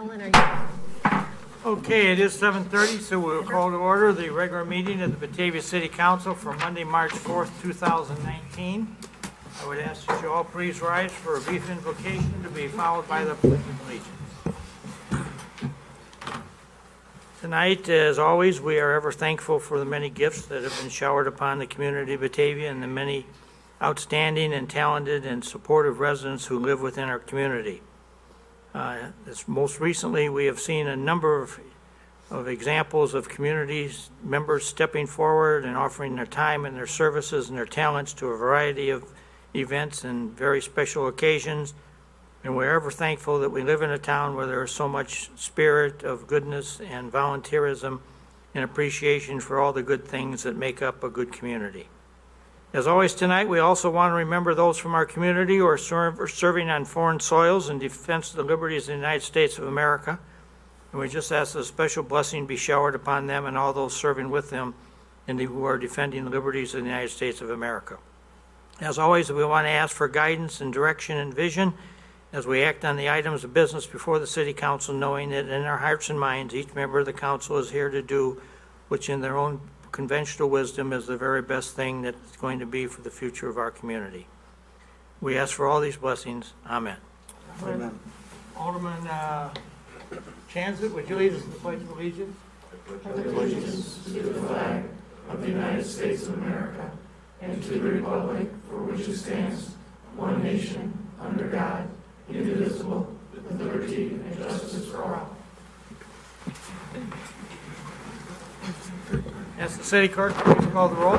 Ellen, are you? Okay, it is 7:30, so we'll call to order the regular meeting of the Batavia City Council for Monday, March 4th, 2019. I would ask that you all please rise for a brief invocation to be followed by the Pledge of Allegiance. Tonight, as always, we are ever thankful for the many gifts that have been showered upon the community of Batavia and the many outstanding and talented and supportive residents who live within our community. Most recently, we have seen a number of examples of communities members stepping forward and offering their time and their services and their talents to a variety of events and very special occasions. And we're ever thankful that we live in a town where there is so much spirit of goodness and volunteerism and appreciation for all the good things that make up a good community. As always tonight, we also want to remember those from our community who are serving on foreign soils in defense of the liberties of the United States of America. And we just ask that a special blessing be showered upon them and all those serving with them and who are defending the liberties of the United States of America. As always, we want to ask for guidance and direction and vision as we act on the items of business before the City Council, knowing that in our hearts and minds, each member of the Council is here to do which in their own conventional wisdom is the very best thing that's going to be for the future of our community. We ask for all these blessings. Amen. Amen. Alderman Chanzit, would you lead us in the Pledge of Allegiance? I pledge allegiance to the flag of the United States of America and to the republic for which it stands, one nation, under God, indivisible, with liberty and justice for all. Ask the city clerk to please call the roll.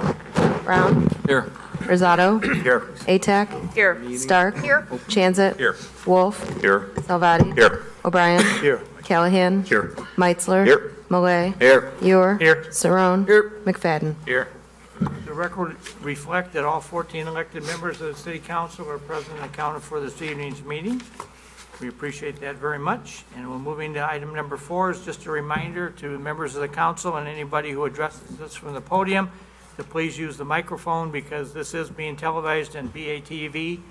Brown. Here. Rosado. Here. Atack. Here. Stark. Here. Chanzit. Here. Wolf. Here. Salvati. Here. O'Brien. Here. Callahan. Here. Meitzler. Here. Malay. Here. Ewer. Here. Saron. Here. McFadden. Here. The record reflect that all 14 elected members of the City Council are present and accounted for this evening's meeting. We appreciate that very much. And we're moving to item number 4 is just a reminder to members of the council and anybody who addresses this from the podium to please use the microphone because this is being televised in BATV.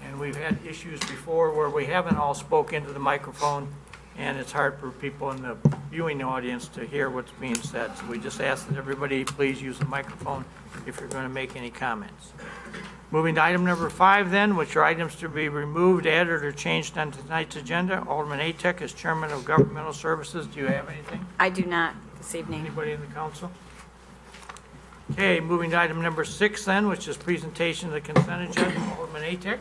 And we've had issues before where we haven't all spoke into the microphone and it's hard for people in the viewing audience to hear what's being said. So we just ask that everybody please use the microphone if you're going to make any comments. Moving to item number 5 then, which are items to be removed, added, or changed on tonight's agenda. Alderman Atack is Chairman of Governmental Services. Do you have anything? I do not this evening. Anybody in the council? Okay, moving to item number 6 then, which is presentation of the consent agenda. Alderman Atack.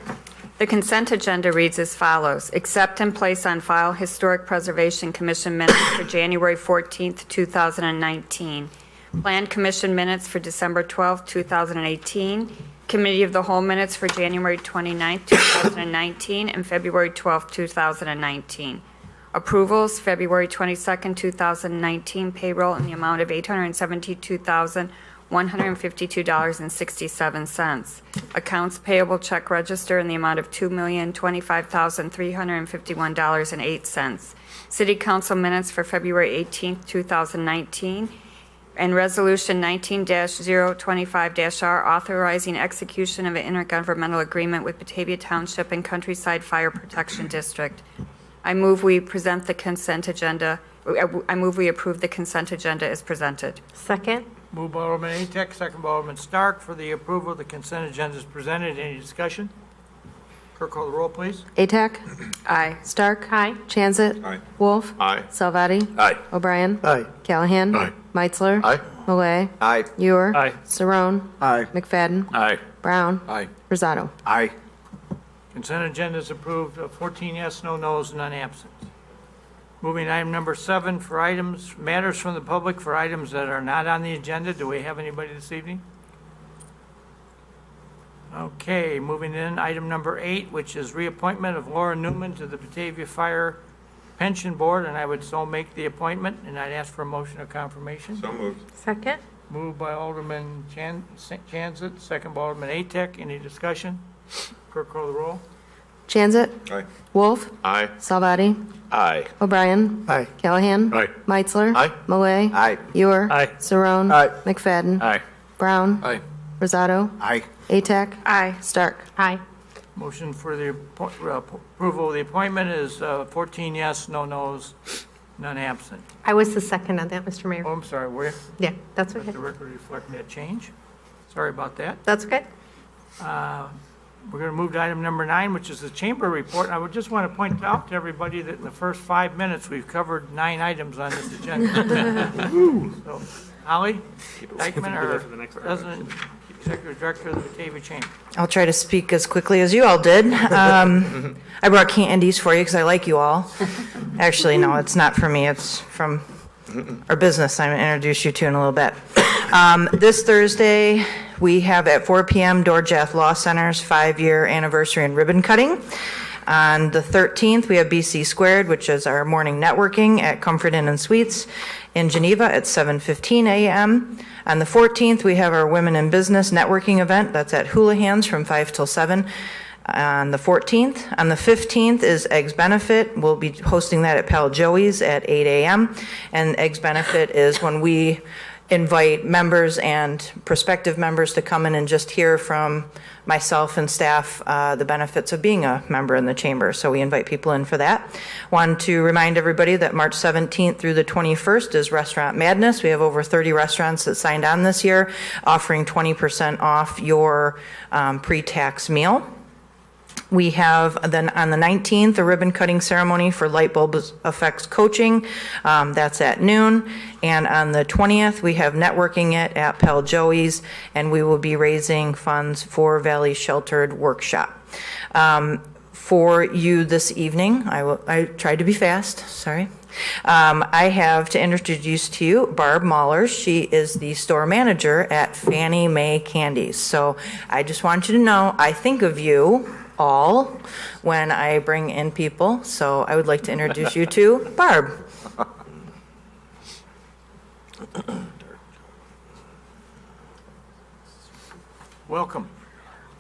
The consent agenda reads as follows. Accept and place on file Historic Preservation Commission minutes for January 14th, 2019. Planned Commission minutes for December 12th, 2018. Committee of the Whole minutes for January 29th, 2019 and February 12th, 2019. Approvals, February 22nd, 2019 payroll in the amount of $872,152.67. Accounts payable check register in the amount of $2,025,351.08. City Council minutes for February 18th, 2019. And Resolution 19-025-R authorizing execution of an intergovernmental agreement with Batavia Township and Countryside Fire Protection District. I move we present the consent agenda. I move we approve the consent agenda as presented. Second. Moved by Alderman Atack, second by Alderman Stark for the approval of the consent agenda as presented. Any discussion? Clerk, call the roll, please. Atack. Aye. Stark. Aye. Chanzit. Aye. Wolf. Aye. Salvati. Aye. O'Brien. Aye. Callahan. Aye. Meitzler. Aye. Malay. Aye. Ewer. Aye. Saron. Aye. McFadden. Aye. Brown. Aye. Rosado. Aye. Consent agenda is approved. 14 yes, no no's, none absent. Moving to item number 7 for matters from the public for items that are not on the agenda. Do we have anybody this evening? Okay, moving in, item number 8, which is reappointment of Laura Newman to the Batavia Fire Pension Board, and I would so make the appointment, and I'd ask for a motion of confirmation. So moved. Second. Moved by Alderman Chanzit, second by Alderman Atack. Any discussion? Clerk, call the roll. Chanzit. Aye. Wolf. Aye. Salvati. Aye. O'Brien. Aye. Callahan. Aye. Meitzler. Aye. Malay. Aye. Ewer. Aye. Saron. Aye. McFadden. Aye. Brown. Aye. Rosado. Aye. Atack. Aye. Stark. Aye. Motion for the approval of the appointment is 14 yes, no no's, none absent. I was the second on that, Mr. Mayor. Oh, I'm sorry, we're, Yeah, that's let okay. the record reflect that change. Sorry about that. That's okay. We're going to move to item number 9, which is the chamber report. I would just want to point out to everybody that in the first 5 minutes, we've covered 9 items on this agenda. So, Holly Dykeman, our President, Executive Director of the Batavia Chamber. I'll try to speak as quickly as you all did. I brought candies for you because I like you all. Actually, no, it's not for me. It's from our business I'm going to introduce you to in a little bit. This Thursday, we have at 4 p.m. Dorjath Law Center's 5-year anniversary and ribbon cutting. On the 13th, we have BC Squared, which is our morning networking at Comfort Inn and Suites in Geneva at 7:15 a.m. On the 14th, we have our Women in Business networking event. That's at Houlihan's from 5 till 7 on the 14th. On the 15th is Eggs Benefit. We'll be hosting that at Pal Joey's at 8 a.m. And Eggs Benefit is when we invite members and prospective members to come in and just hear from myself and staff the benefits of being a member in the chamber. So we invite people in for that. Want to remind everybody that March 17th through the 21st is Restaurant Madness. We have over 30 restaurants that signed on this year, offering 20% off your pre-tax meal. We have then on the 19th a ribbon cutting ceremony for Light Bulb Effects Coaching. That's at noon. And on the 20th, we have networking it at Pal Joey's, and we will be raising funds for Valley Sheltered Workshop. For you this evening, I tried to be fast, sorry. I have to introduce to you Barb Mahler. She is the store manager at Fannie Mae Candies. So I just want you to know, I think of you all when I bring in people. So I would like to introduce you to Barb. Welcome.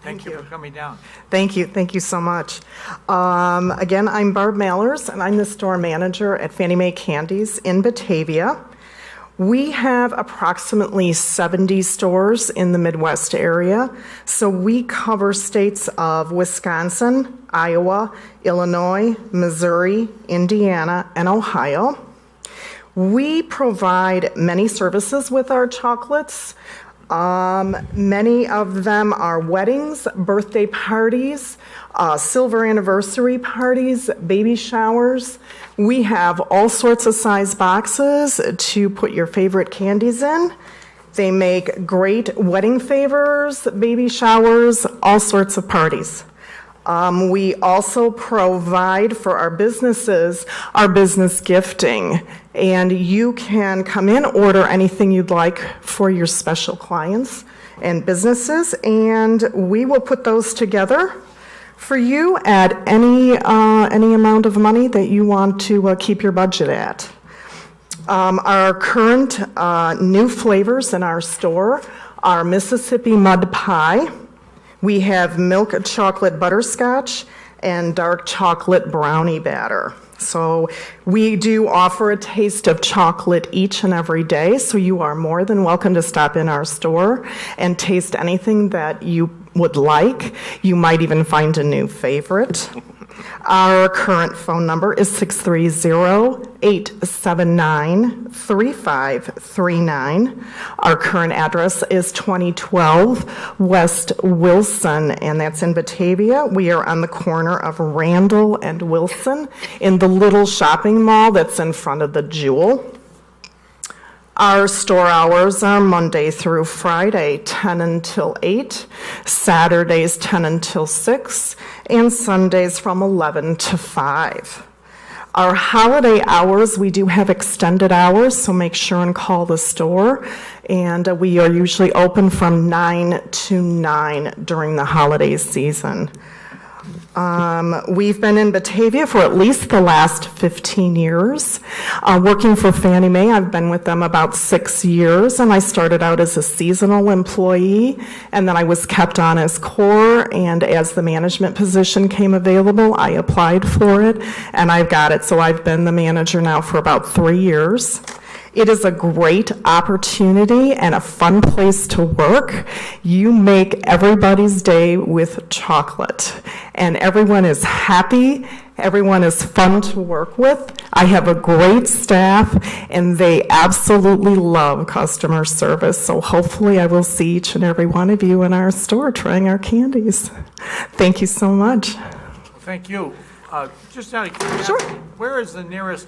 Thank you for coming down. Thank you so much. Again, I'm Barb Mallers, and I'm the store manager at Fannie Mae Candies in Batavia. We have approximately 70 stores in the Midwest area, so we cover states of Wisconsin, Iowa, Illinois, Missouri, Indiana, and Ohio. We provide many services with our chocolates. Many of them are weddings, birthday parties, silver anniversary parties, baby showers. We have all sorts of size boxes to put your favorite candies in. They make great wedding favors, baby showers, all sorts of parties. We also provide for our businesses our business gifting, and you can come in, order anything you'd like for your special clients and businesses, and we will put those together for you at any amount of money that you want to keep your budget at. Our current new flavors in our store are Mississippi Mud Pie. We have milk chocolate butterscotch and dark chocolate brownie batter. So we do offer a taste of chocolate each and every day, so you are more than welcome to stop in our store and taste anything that you would like. You might even find a new favorite. Our current phone number is 630-879-3539. Our current address is 2012 West Wilson, and that's in Batavia. We are on the corner of Randall and Wilson in the little shopping mall that's in front of the Jewel. Our store hours are Monday through Friday, 10 until 8, Saturdays 10 until 6, and Sundays from 11 to 5. Our holiday hours, we do have extended hours, so make sure and call the store. And we are usually open from 9 to 9 during the holiday season. We've been in Batavia for at least the last 15 years. Working for Fannie Mae, I've been with them about 6 years, and I started out as a seasonal employee, and then I was kept on as core, and as the management position came available, I applied for it, and I've got it. So I've been the manager now for about 3 years. It is a great opportunity and a fun place to work. You make everybody's day with chocolate, and everyone is happy. Everyone is fun to work with. I have a great staff, and they absolutely love customer service. So hopefully I will see each and every one of you in our store trying our candies. Thank you so much. Thank you. Just out of curiosity, Sure. where is the nearest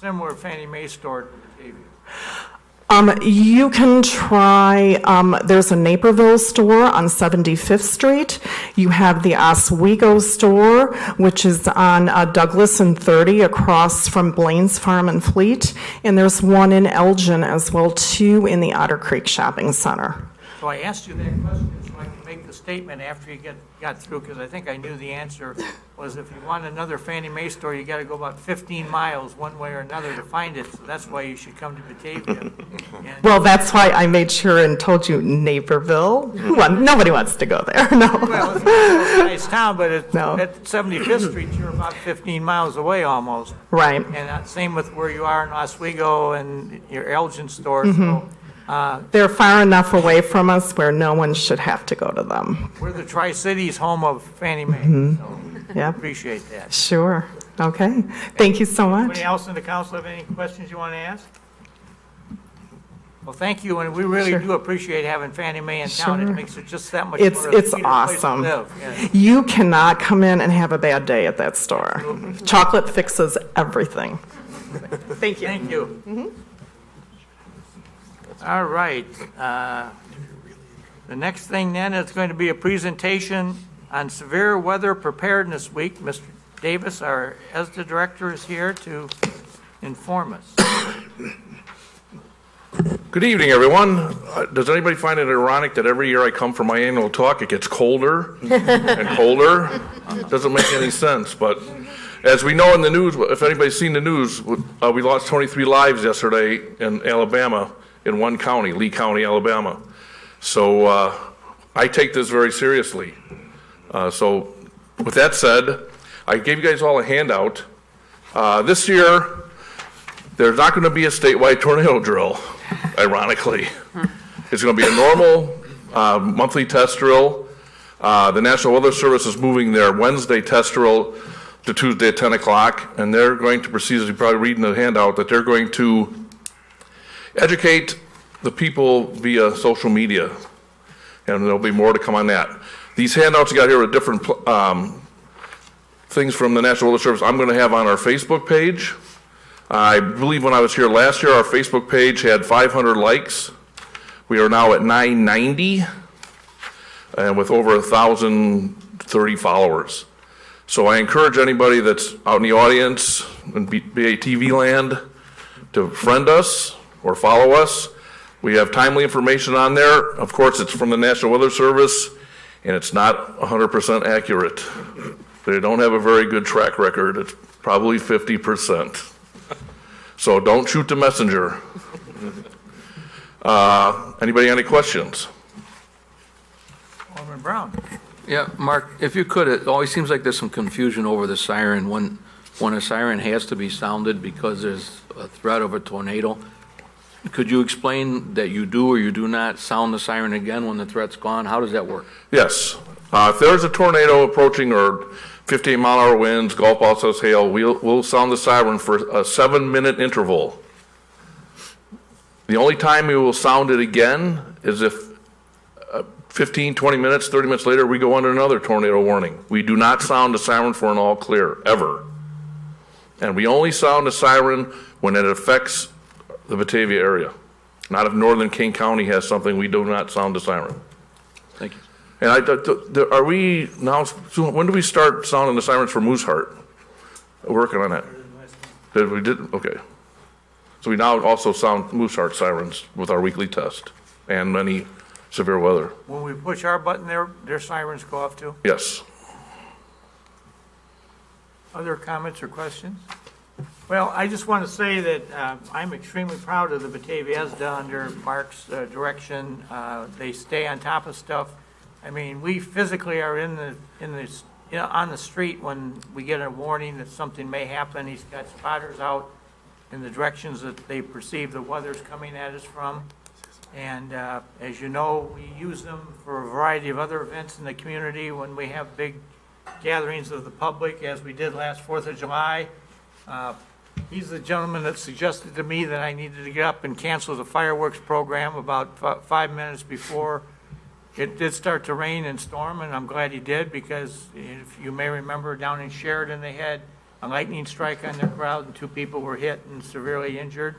similar Fannie Mae store to Batavia? You can try, there's a Naperville store on 75th Street. You have the Oswego store, which is on Douglas and 30 across from Blaine's Farm and Fleet. And there's one in Elgin as well, too, in the Otter Creek Shopping Center. So I asked you that question so I could make the statement after you got through, because I think I knew the answer was if you want another Fannie Mae store, you got to go about 15 miles one way or another to find it. So that's why you should come to Batavia. And Well, that's why I made sure and told you Naperville. Nobody wants to go there, no. well, it's a nice town, but it's No. at 75th Street, you're about 15 miles away almost. Right. And same with where you are in Oswego and your Elgin store. Mm-hmm. So They're far enough away from us where no one should have to go to them. we're the Tri-Cities home of Fannie Mae. Mm-hmm. So Yep, appreciate that. sure. Okay. Thank you so much. Anybody else in the council have any questions you want to ask? Well, thank you, and we really Sure. do appreciate having Fannie Mae in town. It Sure. makes it just that much It's- more of a it's sweeter place to awesome. live. Yeah. You cannot come in and have a bad day at that store. Chocolate fixes everything. Thank you. Thank you. All right. The next thing then is going to be a presentation on Severe Weather Preparedness Week. Mr. Davis, our ESDA director, is here to inform us. Good evening, everyone. Does anybody find it ironic that every year I come for my annual talk, it gets colder and colder? Doesn't make any sense, but as we know in the news, if anybody's seen the news, we lost 23 lives yesterday in Alabama, in one county, Lee County, Alabama. So I take this very seriously. So with that said, I gave you guys all a handout. This year, there's not going to be a statewide tornado drill, ironically. It's going to be a normal monthly test drill. The National Weather Service is moving their Wednesday test drill to Tuesday at 10 o'clock, and they're going to proceed, as you probably read in the handout, that they're going to educate the people via social media, and there'll be more to come on that. These handouts you got here are different things from the National Weather Service I'm going to have on our Facebook page. I believe when I was here last year, our Facebook page had 500 likes. We are now at 990, and with over 1,030 followers. So I encourage anybody that's out in the audience in BATV land to friend us or follow us. We have timely information on there. Of course, it's from the National Weather Service, and it's not 100% accurate. They don't have a very good track record. It's probably 50%. So don't shoot the messenger. Anybody have any questions? Alderman Brown. Yeah, Mark, if you could, it always seems like there's some confusion over the siren when a siren has to be sounded because there's a threat of a tornado. Could you explain that you do or you do not sound the siren again when the threat's gone? How does that work? Yes. If there's a tornado approaching or 15-mile-an-hour winds, golf balls, says hail, we'll sound the siren for a 7-minute interval. The only time we will sound it again is if 15, 20 minutes, 30 minutes later, we go under another tornado warning. We do not sound the siren for an all clear, ever. And we only sound the siren when it affects the Batavia area. Not if Northern King County has something, we do not sound the siren. Thank you. And are we now, so when do we start sounding the sirens for Mooseheart? Working on that. We did, okay. So we now also sound Mooseheart sirens with our weekly test and many severe weather. When we push our button, their sirens go off too. Yes. Other comments or questions? Well, I just want to say that I'm extremely proud of the Batavia ESDA under Mark's direction. They stay on top of stuff. I mean, we physically are on the street when we get a warning that something may happen. He's got spotters out in the directions that they perceive the weather's coming at us from. And as you know, we use them for a variety of other events in the community when we have big gatherings of the public, as we did last 4th of July. He's the gentleman that suggested to me that I needed to get up and cancel the fireworks program about 5 minutes before it did start to rain and storm, and I'm glad he did, because if you may remember, down in Sheridan, they had a lightning strike on their crowd, and 2 people were hit and severely injured.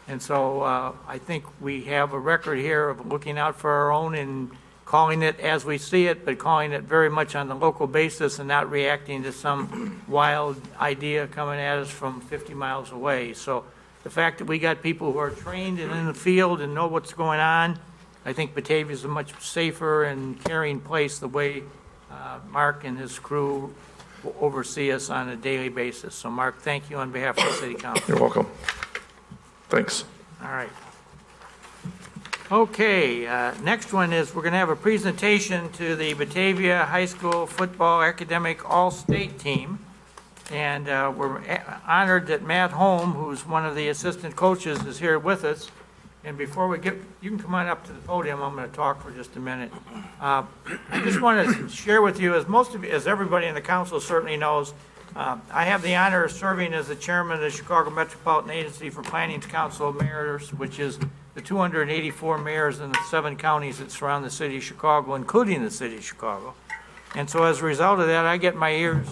And so I think we have a record here of looking out for our own and calling it as we see it, but calling it very much on the local basis and not reacting to some wild idea coming at us from 50 miles away. So the fact that we got people who are trained and in the field and know what's going on, I think Batavia is a much safer and caring place the way Mark and his crew oversee us on a daily basis. So Mark, thank you on behalf of the City Council. You're welcome. Thanks. All right. Okay, next one is we're going to have a presentation to the Batavia High School Football Academic All-State Team. And we're honored that Matt Holm, who's one of the assistant coaches, is here with us. And before we get, you can come on up to the podium. I'm going to talk for just a minute. I just want to share with you, as everybody in the council certainly knows, I have the honor of serving as the chairman of the Chicago Metropolitan Agency for Planning's Council of Mayors, which is the 284 mayors in the 7 counties that surround the city of Chicago, including the city of Chicago. And so as a result of that, I get my ears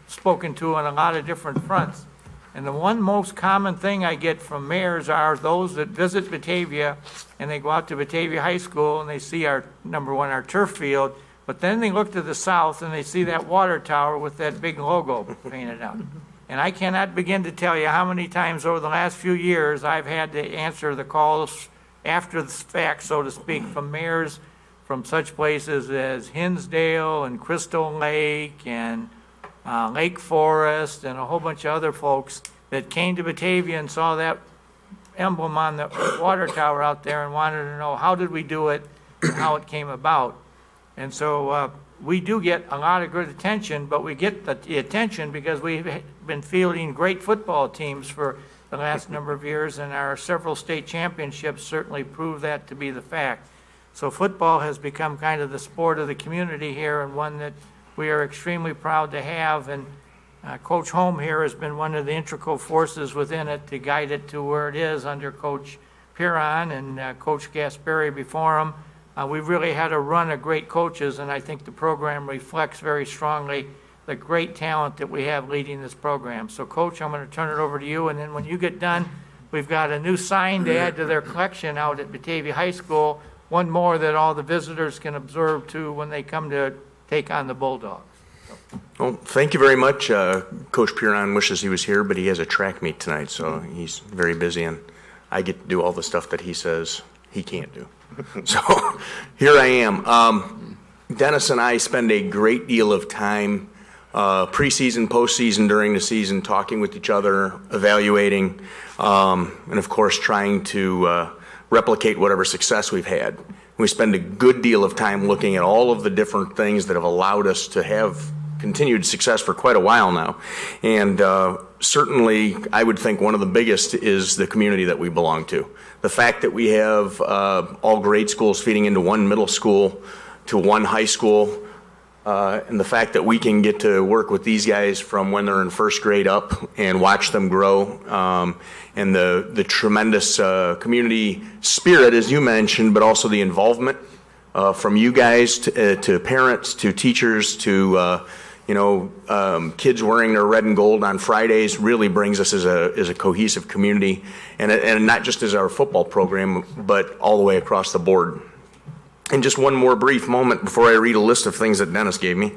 spoken to on a lot of different fronts. And the one most common thing I get from mayors are those that visit Batavia and they go out to Batavia High School and they see our, number one, our turf field, but then they look to the south and they see that water tower with that big logo painted out. And I cannot begin to tell you how many times over the last few years I've had to answer the calls after the fact, so to speak, from mayors from such places as Hinsdale and Crystal Lake and Lake Forest and a whole bunch of other folks that came to Batavia and saw that emblem on the water tower out there and wanted to know how did we do it and how it came about. And so we do get a lot of good attention, but we get the attention because we've been fielding great football teams for the last number of years, and our several state championships certainly prove that to be the fact. So football has become kind of the sport of the community here, and one that we are extremely proud to have. And Coach Holm here has been one of the integral forces within it to guide it to where it is under Coach Piron and Coach Gasperi before him. We've really had a run of great coaches, and I think the program reflects very strongly the great talent that we have leading this program. So, Coach, I'm going to turn it over to you, and then when you get done, we've got a new sign to add to their collection out at Batavia High School, one more that all the visitors can observe too when they come to take on the Bulldogs. Well, thank you very much. Coach Piron wishes he was here, but he has a track meet tonight, so he's very busy, and I get to do all the stuff that he says he can't do. So here I am. Dennis and I spend a great deal of time preseason, postseason, during the season, talking with each other, evaluating, and of course trying to replicate whatever success we've had. We spend a good deal of time looking at all of the different things that have allowed us to have continued success for quite a while now. And certainly, I would think one of the biggest is the community that we belong to. The fact that we have all grade schools feeding into one middle school to one high school, and the fact that we can get to work with these guys from when they're in first grade up and watch them grow, and the tremendous community spirit, as you mentioned, but also the involvement from you guys to parents, to teachers, to kids wearing their red and gold on Fridays really brings us as a cohesive community, and not just as our football program, but all the way across the board. And just one more brief moment before I read a list of things that Dennis gave me.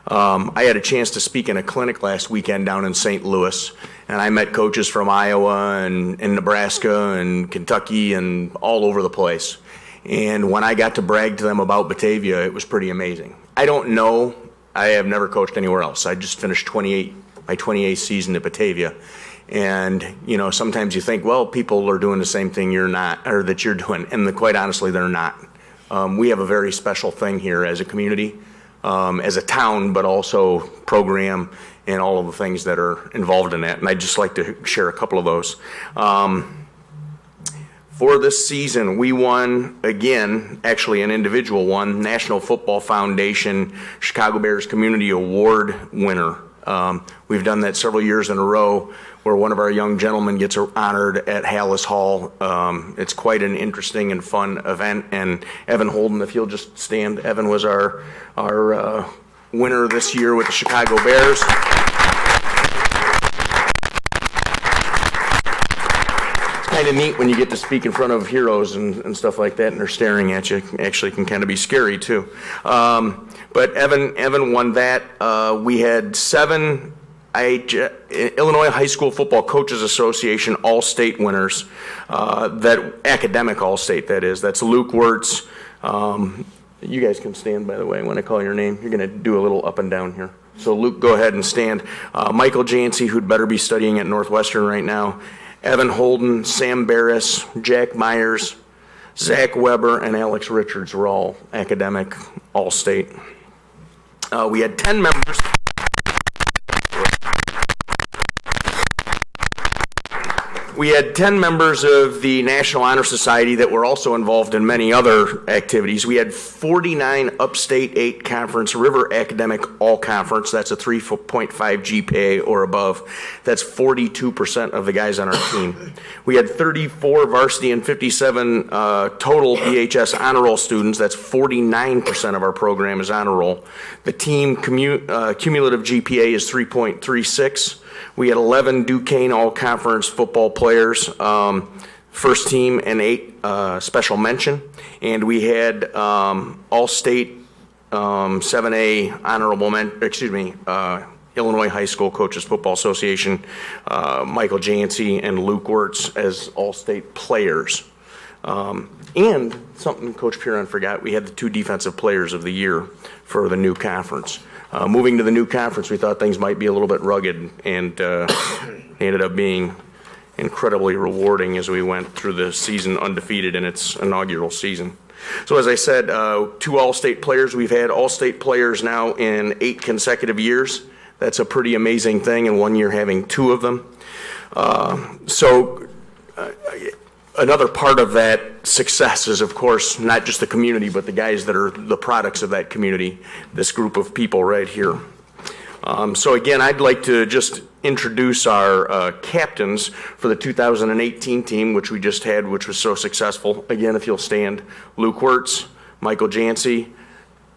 I had a chance to speak in a clinic last weekend down in St. Louis, and I met coaches from Iowa and Nebraska and Kentucky and all over the place. And when I got to brag to them about Batavia, it was pretty amazing. I don't know. I have never coached anywhere else. I just finished my 28th season at Batavia. And, sometimes you think, well, people are doing the same thing you're not, or that you're doing. And quite honestly, they're not. We have a very special thing here as a community. as a town, but also program and all of the things that are involved in that. And I'd just like to share a couple of those. For this season, we won again, actually an individual one, National Football Foundation Chicago Bears Community Award winner. We've done that several years in a row where one of our young gentlemen gets honored at Hallis Hall. It's quite an interesting and fun event. And Evan Holden, if you'll just stand, Evan was our winner this year with the Chicago Bears. Kind of neat when you get to speak in front of heroes and stuff like that, and they're staring at you. Actually, can kind of be scary too. But Evan won that. We had 7 Illinois High School Football Coaches Association All-State winners. That academic All-State, that is. That's Luke Wirtz. You guys can stand, by the way, when I call your name. You're going to do a little up and down here. So Luke, go ahead and stand. Michael Jancy, who'd better be studying at Northwestern right now. Evan Holden, Sam Barris, Jack Myers, Zach Weber, and Alex Richards were all academic All-State. We had 10 members. We had 10 members of the National Honor Society that were also involved in many other activities. We had 49 Upstate 8 Conference River Academic All-Conference. That's a 3.5 GPA or above. That's 42% of the guys on our team. We had 34 varsity and 57 total BHS honor roll students. That's 49% of our program is honor roll. The team cumulative GPA is 3.36. We had 11 Duquesne All-Conference football players, first team, and 8 special mention. And we had All-State 7A honorable Illinois High School Coaches Football Association, Michael Jancy and Luke Wirtz as All-State players. And something Coach Piron forgot, we had the 2 defensive players of the year for the new conference. Moving to the new conference, we thought things might be a little bit rugged, and ended up being incredibly rewarding as we went through the season undefeated in its inaugural season. So as I said, 2 All-State players. We've had All-State players now in 8 consecutive years. That's a pretty amazing thing, and 1 year having 2 of them. Another part of that success is, of course, not just the community, but the guys that are the products of that community, this group of people right here. So again, I'd like to just introduce our captains for the 2018 team, which we just had, which was so successful. Again, if you'll stand, Luke Wirtz, Michael Jancy,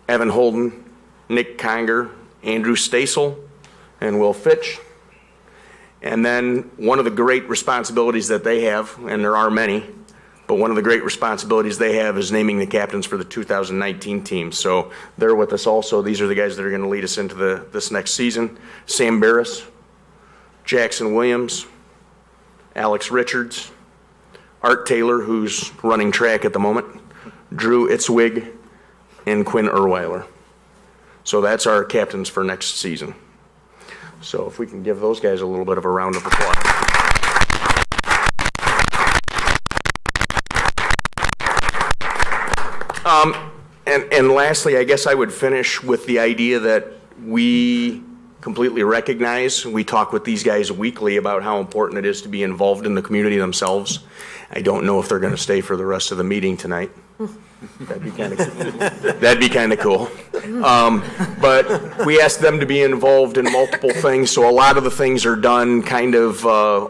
Evan Holden, Nick Conger, Andrew Stasel, and Will Fitch. And then one of the great responsibilities that they have, and there are many, but one of the great responsibilities they have is naming the captains for the 2019 team. So they're with us also. These are the guys that are going to lead us into this next season. Sam Barris, Jackson Williams, Alex Richards, Art Taylor, who's running track at the moment, Drew Itzwig, and Quinn Erweiler. So that's our captains for next season. So if we can give those guys a little bit of a round of applause. And lastly, I guess I would finish with the idea that we completely recognize, we talk with these guys weekly about how important it is to be involved in the community themselves. I don't know if they're going to stay for the rest of the meeting tonight. That'd be kind of cool. But we asked them to be involved in multiple things, so a lot of the things are done kind of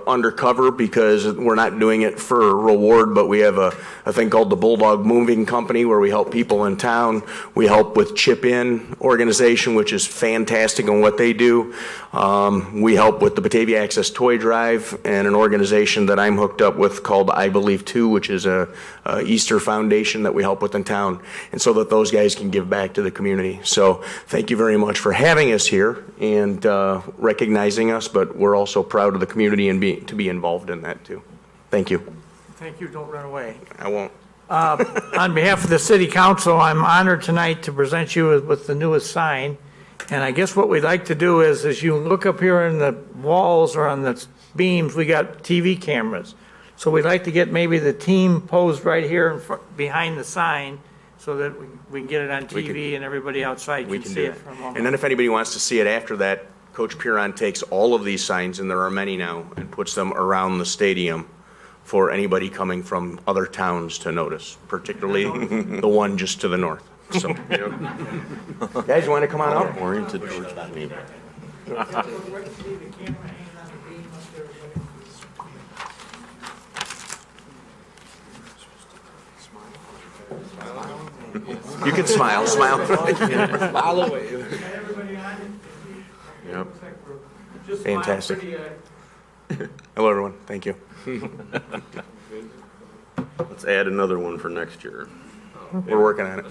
undercover because we're not doing it for reward, but we have a thing called the Bulldog Moving Company where we help people in town. We help with Chip In organization, which is fantastic on what they do. We help with the Batavia Access Toy Drive and an organization that I'm hooked up with called I Believe Too, which is a Easter foundation that we help with in town, and so that those guys can give back to the community. So thank you very much for having us here and recognizing us, but we're also proud of the community and to be involved in that too. Thank you. Thank you. Don't run away. I won't. On behalf of the City Council, I'm honored tonight to present you with the newest sign. And I guess what we'd like to do is, as you look up here in the walls or on the beams, we got TV cameras. So we'd like to get maybe the team posed right here behind the sign, so that we can get it on TV and everybody outside We can can see do it it. for a moment. And then if anybody wants to see it after that, Coach Piron takes all of these signs, and there are many now, and puts them around the stadium for anybody coming from other towns to notice, particularly the one just to the north. So, guys, you want to come on out? Oriented towards me. You can smile, smile. Smile away. Yep. Fantastic. Hello, everyone. Thank you. Let's add another one for next year. We're working on it.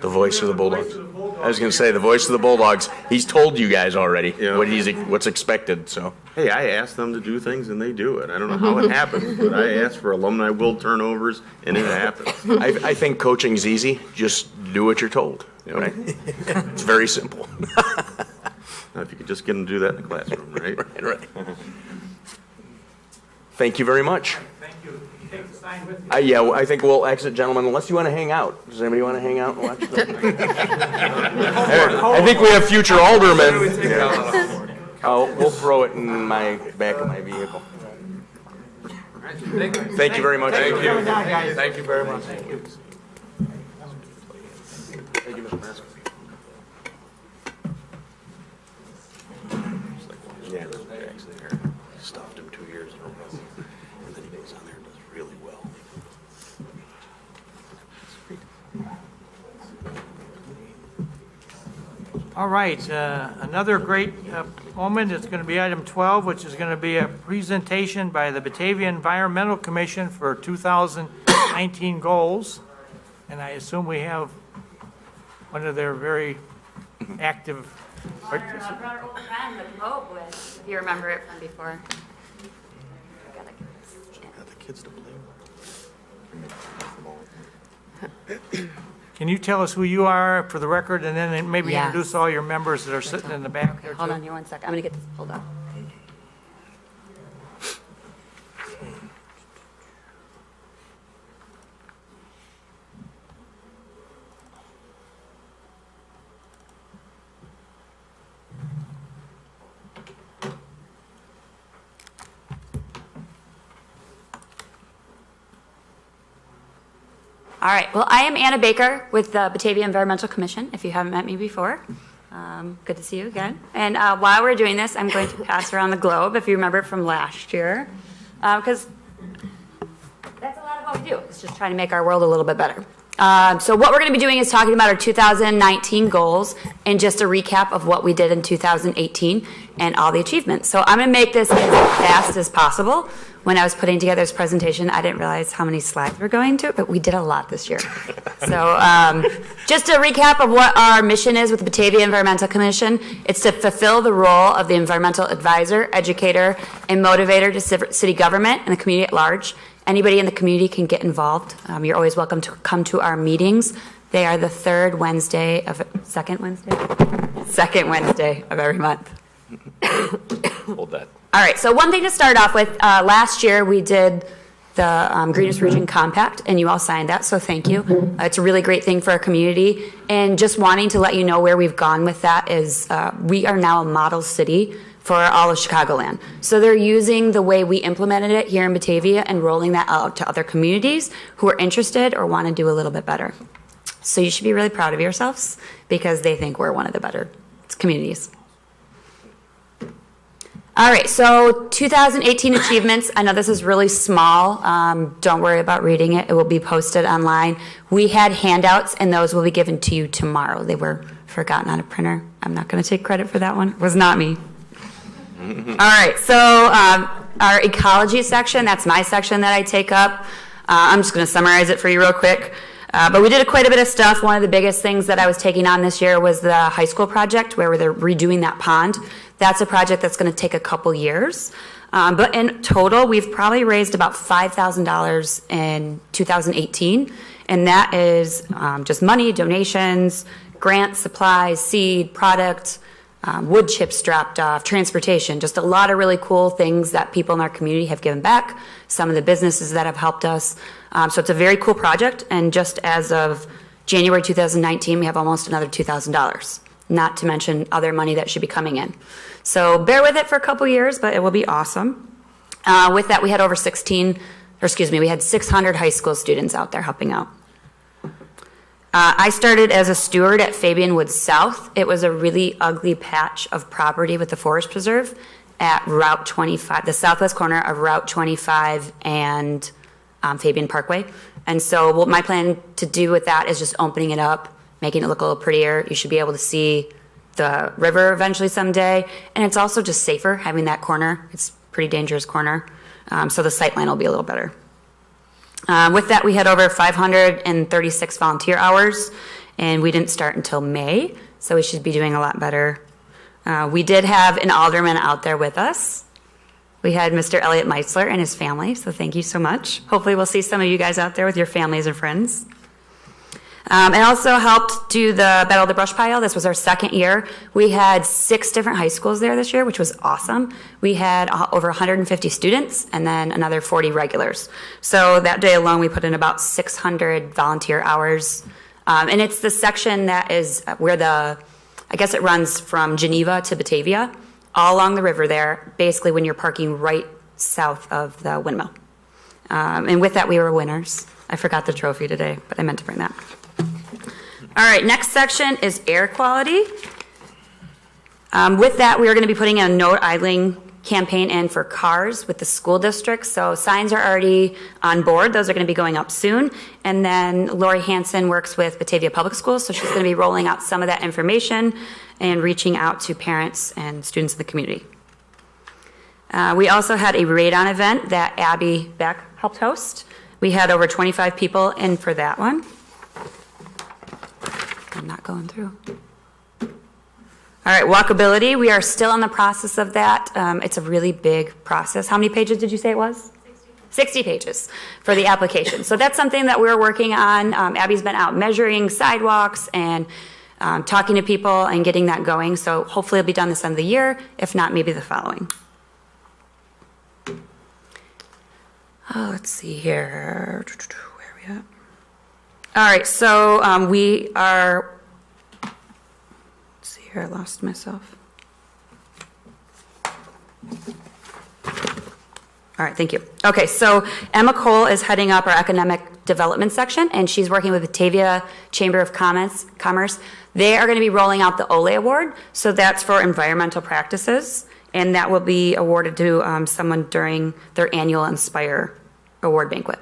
The voice of the Bulldogs. I was going to say, the voice of the Bulldogs. He's told you guys already Yeah. what's expected, so. Hey, I asked them to do things and they do it. I don't know how it happens, but I asked for alumni will turnovers and it happens. I think coaching's easy. Just do what you're told, right? It's very simple. Now, if you could just get them to do that in the classroom, right? Right. Thank you very much. Thank you. Take the sign with you. Yeah, I think we'll exit, gentlemen, unless you want to hang out. Does anybody want to hang out and watch I think we have future aldermen. Oh, we'll throw it in my back of my vehicle. Thank you very much. Thank you. Thank you very much. Thank you, Mr. Mask. Yeah, Jackson there. Stuffed him 2 years in a row. And then he goes on there and does really well. All right, another great moment is going to be item 12, which is going to be a presentation by the Batavia Environmental Commission for 2019 goals. And I assume we have one of their very active participants. I brought our old friend, the globe, with, if you remember it from before. Got the kids to play. Can you tell us who you are for the record, and then maybe Yes. introduce all your members that are sitting in the back there, Hold too? on here one second. I'm going to get this pulled up. All right, well, I am Anna Baker with the Batavia Environmental Commission, if you haven't met me before. Good to see you again. And while we're doing this, I'm going to pass around the globe, if you remember from last year, because that's a lot of what we do. It's just trying to make our world a little bit better. So what we're going to be doing is talking about our 2019 goals and just a recap of what we did in 2018 and all the achievements. So I'm going to make this as fast as possible. When I was putting together this presentation, I didn't realize how many slides were going to, but we did a lot this year. So just a recap of what our mission is with the Batavia Environmental Commission. It's to fulfill the role of the environmental advisor, educator, and motivator to city government and the community at large. Anybody in the community can get involved. You're always welcome to come to our meetings. They are the second Wednesday of every month. Hold that. All right, so one thing to start off with, last year we did the Greenest Region Compact, and you all signed that, so thank you. It's a really great thing for our community, and just wanting to let you know where we've gone with that is we are now a model city for all of Chicagoland. So they're using the way we implemented it here in Batavia and rolling that out to other communities who are interested or want to do a little bit better. So you should be really proud of yourselves because they think we're one of the better communities. All right, so 2018 achievements. I know this is really small. Don't worry about reading it. It will be posted online. We had handouts, and those will be given to you tomorrow. They were forgotten on a printer. I'm not going to take credit for that one. It was not me. All right, so our ecology section, that's my section that I take up. I'm just going to summarize it for you real quick. But we did quite a bit of stuff. One of the biggest things that I was taking on this year was the high school project where they're redoing that pond. That's a project that's going to take a couple years. But in total, we've probably raised about $5,000 in 2018. And that is just money, donations, grants, supplies, seed, product, wood chips dropped off, transportation, just a lot of really cool things that people in our community have given back, some of the businesses that have helped us. So it's a very cool project, and just as of January 2019, we have almost another $2,000, not to mention other money that should be coming in. So bear with it for a couple years, but it will be awesome. With that, we had we had 600 high school students out there helping out. I started as a steward at Fabian Woods South. It was a really ugly patch of property with the Forest Preserve at Route 25, the southwest corner of Route 25 and Fabian Parkway. And so what my plan to do with that is just opening it up, making it look a little prettier. You should be able to see the river eventually someday. And it's also just safer having that corner. It's a pretty dangerous corner. So the sightline will be a little better. With that, we had over 536 volunteer hours, and we didn't start until May, so we should be doing a lot better. We did have an alderman out there with us. We had Mr. Elliot Meitzler and his family, so thank you so much. Hopefully we'll see some of you guys out there with your families and friends. And also helped do the Battle of the Brush Pile. This was our second year. We had 6 different high schools there this year, which was awesome. We had over 150 students and then another 40 regulars. So that day alone, we put in about 600 volunteer hours. And it's the section that is where I guess it runs from Geneva to Batavia, all along the river there, basically when you're parking right south of the windmill. And with that, we were winners. I forgot the trophy today, but I meant to bring that. All right, next section is air quality. With that, we are going to be putting a no idling campaign in for cars with the school district. So signs are already on board. Those are going to be going up soon. And then Lori Hansen works with Batavia Public Schools, so she's going to be rolling out some of that information and reaching out to parents and students in the community. We also had a radon event that Abby Beck helped host. We had over 25 people in for that one. I'm not going through. All right, walkability. We are still in the process of that. It's a really big process. How many pages did you say it was? 60 pages for the application. So that's something that we're working on. Abby's been out measuring sidewalks and talking to people and getting that going. So hopefully it'll be done this end of the year. If not, maybe the following. Oh, let's see here. Where are we at? All right, so we are, let's see here, I lost myself. All right, thank you. Okay, so Emma Cole is heading up our economic development section, and she's working with Batavia Chamber of Commerce. They are going to be rolling out the OLE Award, so that's for environmental practices, and that will be awarded to someone during their annual Inspire Award banquet.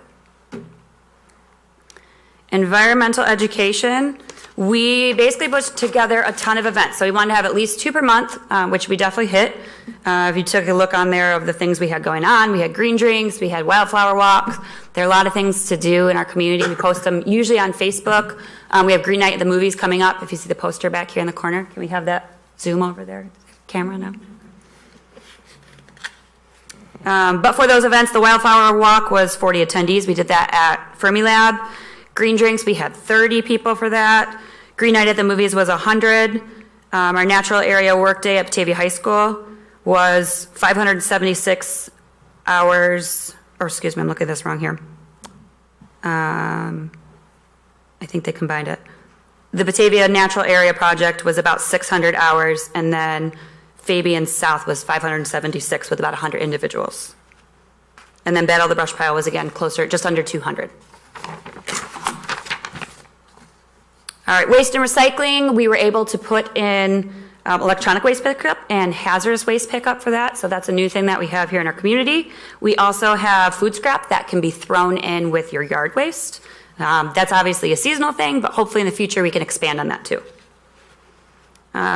Environmental education, we basically put together a ton of events. So we wanted to have at least 2 per month, which we definitely hit. If you took a look on there of the things we had going on, we had green drinks, we had wildflower walks. There are a lot of things to do in our community. We post them usually on Facebook. We have Green Night at the Movies coming up. If you see the poster back here in the corner, can we have that zoom over there? Camera now. But for those events, the wildflower walk was 40 attendees. We did that at Fermilab. Green drinks, we had 30 people for that. Green Night at the Movies was 100. Our natural area work day at Batavia High School was 576 hours, or excuse me, I'm looking at this wrong here. I think they combined it. The Batavia Natural Area Project was about 600 hours, and then Fabian South was 576 with about 100 individuals. And then Battle of the Brush Pile was again closer, just under 200. All right, waste and recycling, we were able to put in electronic waste pickup and hazardous waste pickup for that, so that's a new thing that we have here in our community. We also have food scrap that can be thrown in with your yard waste. That's obviously a seasonal thing, but hopefully in the future we can expand on that too.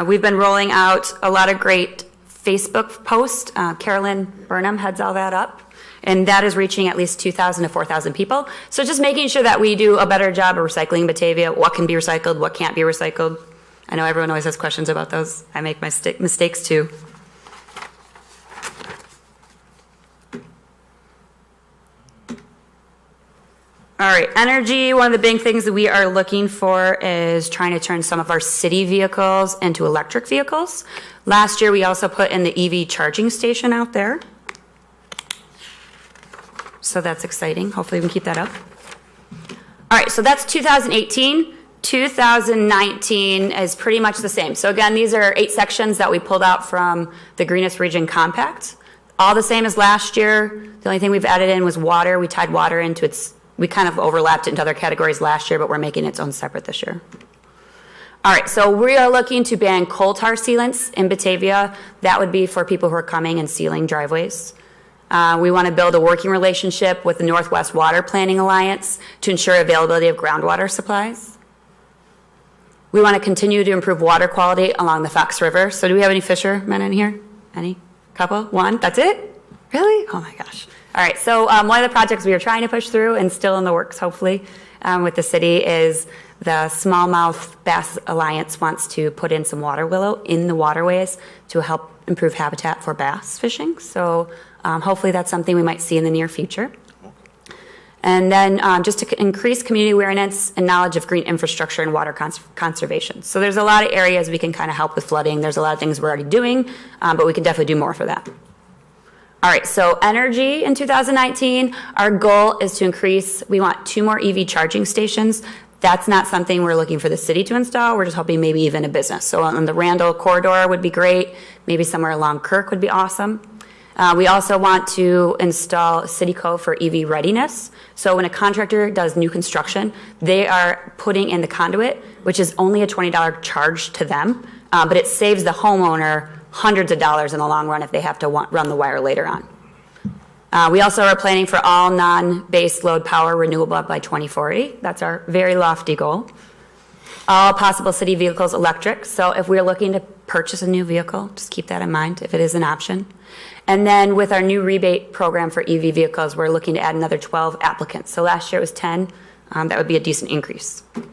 We've been rolling out a lot of great Facebook posts. Carolyn Burnham heads all that up. And that is reaching at least 2,000 to 4,000 people. So just making sure that we do a better job of recycling Batavia, what can be recycled, what can't be recycled. I know everyone always has questions about those. I make my mistakes too. All All right, energy, one of the big things that we are looking for is trying to turn some of our city vehicles into electric vehicles. Last year, we also put in the EV charging station out there. So that's exciting. Hopefully we can keep that up. All right, so that's 2018. 2019 is pretty much the same. So again, these are 8 sections that we pulled out from the Greenest Region Compact. All the same as last year. The only thing we've added in was water. We tied water into its, we kind of overlapped it into other categories last year, but we're making its own separate this year. All right, so we are looking to ban coal tar sealants in Batavia. That would be for people who are coming and sealing driveways. We want to build a working relationship with the Northwest Water Planning Alliance to ensure availability of groundwater supplies. We want to continue to improve water quality along the Fox River. So do we have any fishermen in here? Any? Couple? One? That's it? Really? Oh my gosh. All right, so one of the projects we are trying to push through and still in the works, hopefully, with the city is the Smallmouth Bass Alliance wants to put in some water willow in the waterways to help improve habitat for bass fishing. So hopefully that's something we might see in the near future. And then just to increase community awareness and knowledge of green infrastructure and water conservation. So there's a lot of areas we can kind of help with flooding. There's a lot of things we're already doing, but we can definitely do more for that. All right, so energy in 2019, our goal is to increase, we want 2 more EV charging stations. That's not something we're looking for the city to install. We're just hoping maybe even a business. So on the Randall corridor would be great. Maybe somewhere along Kirk would be awesome. We also want to install City Code for EV readiness. So when a contractor does new construction, they are putting in the conduit, which is only a $20 charge to them, but it saves the homeowner hundreds of dollars in the long run if they have to run the wire later on. We also are planning for all non-base load power renewable by 2040. That's our very lofty goal. All possible city vehicles electric. So if we're looking to purchase a new vehicle, just keep that in mind if it is an option. And then with our new rebate program for EV vehicles, we're looking to add another 12 applicants. So last year it was 10. That would be a decent increase. All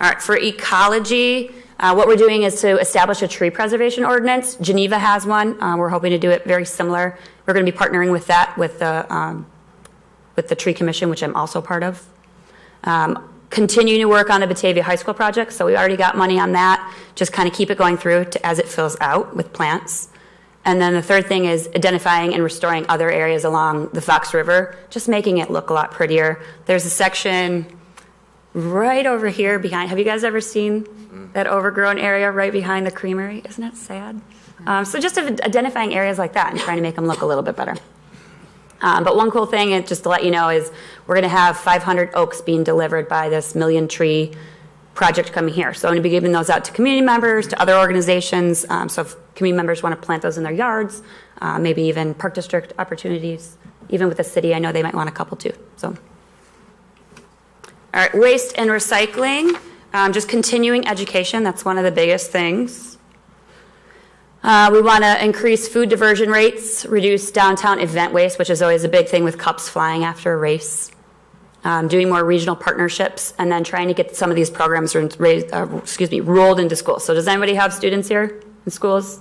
right, for ecology, what we're doing is to establish a tree preservation ordinance. Geneva has one. We're hoping to do it very similar. We're going to be partnering with that with the Tree Commission, which I'm also part of. Continue to work on the Batavia High School project. So we already got money on that. Just kind of keep it going through as it fills out with plants. And then the third thing is identifying and restoring other areas along the Fox River, just making it look a lot prettier. There's a section right over here behind. Have you guys ever seen that overgrown area right behind the creamery? Isn't that sad? So just identifying areas like that and trying to make them look a little bit better. But one cool thing, and just to let you know, is we're going to have 500 oaks being delivered by this million tree project coming here. So I'm going to be giving those out to community members, to other organizations. So if community members want to plant those in their yards, maybe even park district opportunities, even with the city, I know they might want a couple too. So, all right, waste and recycling, just continuing education. That's one of the biggest things. We want to increase food diversion rates, reduce downtown event waste, which is always a big thing with cups flying after a race. Doing more regional partnerships, and then trying to get some of these programs rolled into schools. So does anybody have students here in schools?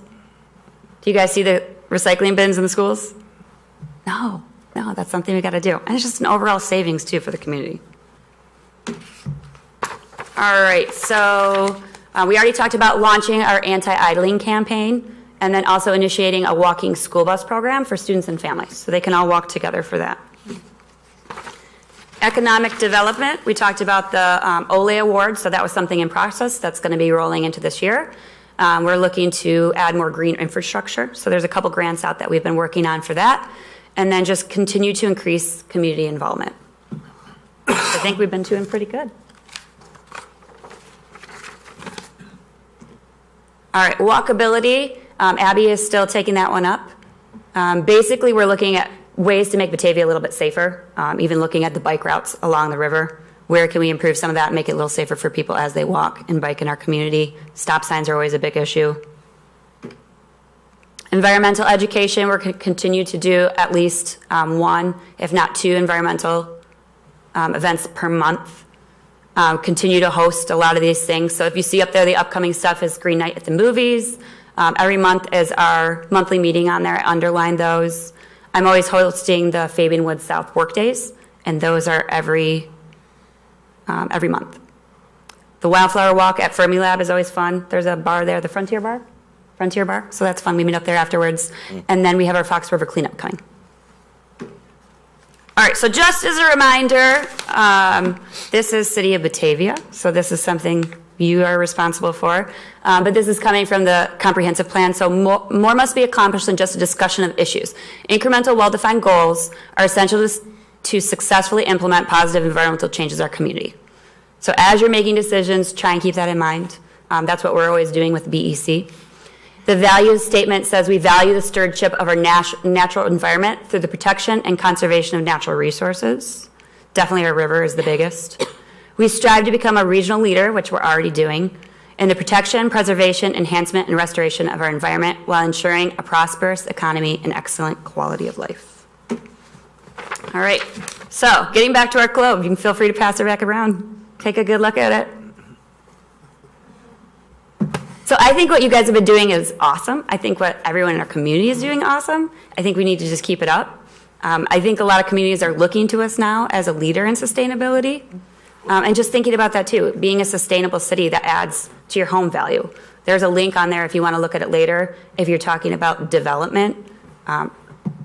Do you guys see the recycling bins in the schools? No, that's something we got to do. And it's just an overall savings too for the community. All right, so we already talked about launching our anti-idling campaign, and then also initiating a walking school bus program for students and families, so they can all walk together for that. Economic development, we talked about the OLE award, so that was something in process that's going to be rolling into this year. We're looking to add more green infrastructure, so there's a couple grants out that we've been working on for that, and then just continue to increase community involvement. I think we've been doing pretty good. All right, walkability, Abby is still taking that one up. Basically, we're looking at ways to make Batavia a little bit safer, even looking at the bike routes along the river. Where can we improve some of that and make it a little safer for people as they walk and bike in our community? Stop signs are always a big issue. Environmental education, we're going to continue to do at least 1, if not 2 environmental events per month. Continue to host a lot of these things. So if you see up there, the upcoming stuff is Green Night at the Movies. Every month is our monthly meeting on there. I underline those. I'm always hosting the Fabian Woods South Work Days and those are every month. The Wildflower Walk at Fermilab is always fun. There's a bar there, the Frontier Bar, so that's fun. We meet up there afterwards. And then we have our Fox River cleanup coming. All right, so just as a reminder, this is City of Batavia, so this is something you are responsible for. But this is coming from the comprehensive plan, so more must be accomplished than just a discussion of issues. Incremental, well-defined goals are essential to successfully implement positive environmental changes in our community. So as you're making decisions, try and keep that in mind. That's what we're always doing with BEC. The values statement says we value the stewardship of our natural environment through the protection and conservation of natural resources. Definitely our river is the biggest. We strive to become a regional leader, which we're already doing, in the protection, preservation, enhancement, and restoration of our environment while ensuring a prosperous economy and excellent quality of life. All right, so getting back to our globe, you can feel free to pass it back around. Take a good look at it. So I think what you guys have been doing is awesome. I think what everyone in our community is doing awesome. I think we need to just keep it up. I think a lot of communities are looking to us now as a leader in sustainability. And just thinking about that too, being a sustainable city that adds to your home value. There's a link on there if you want to look at it later. If you're talking about development,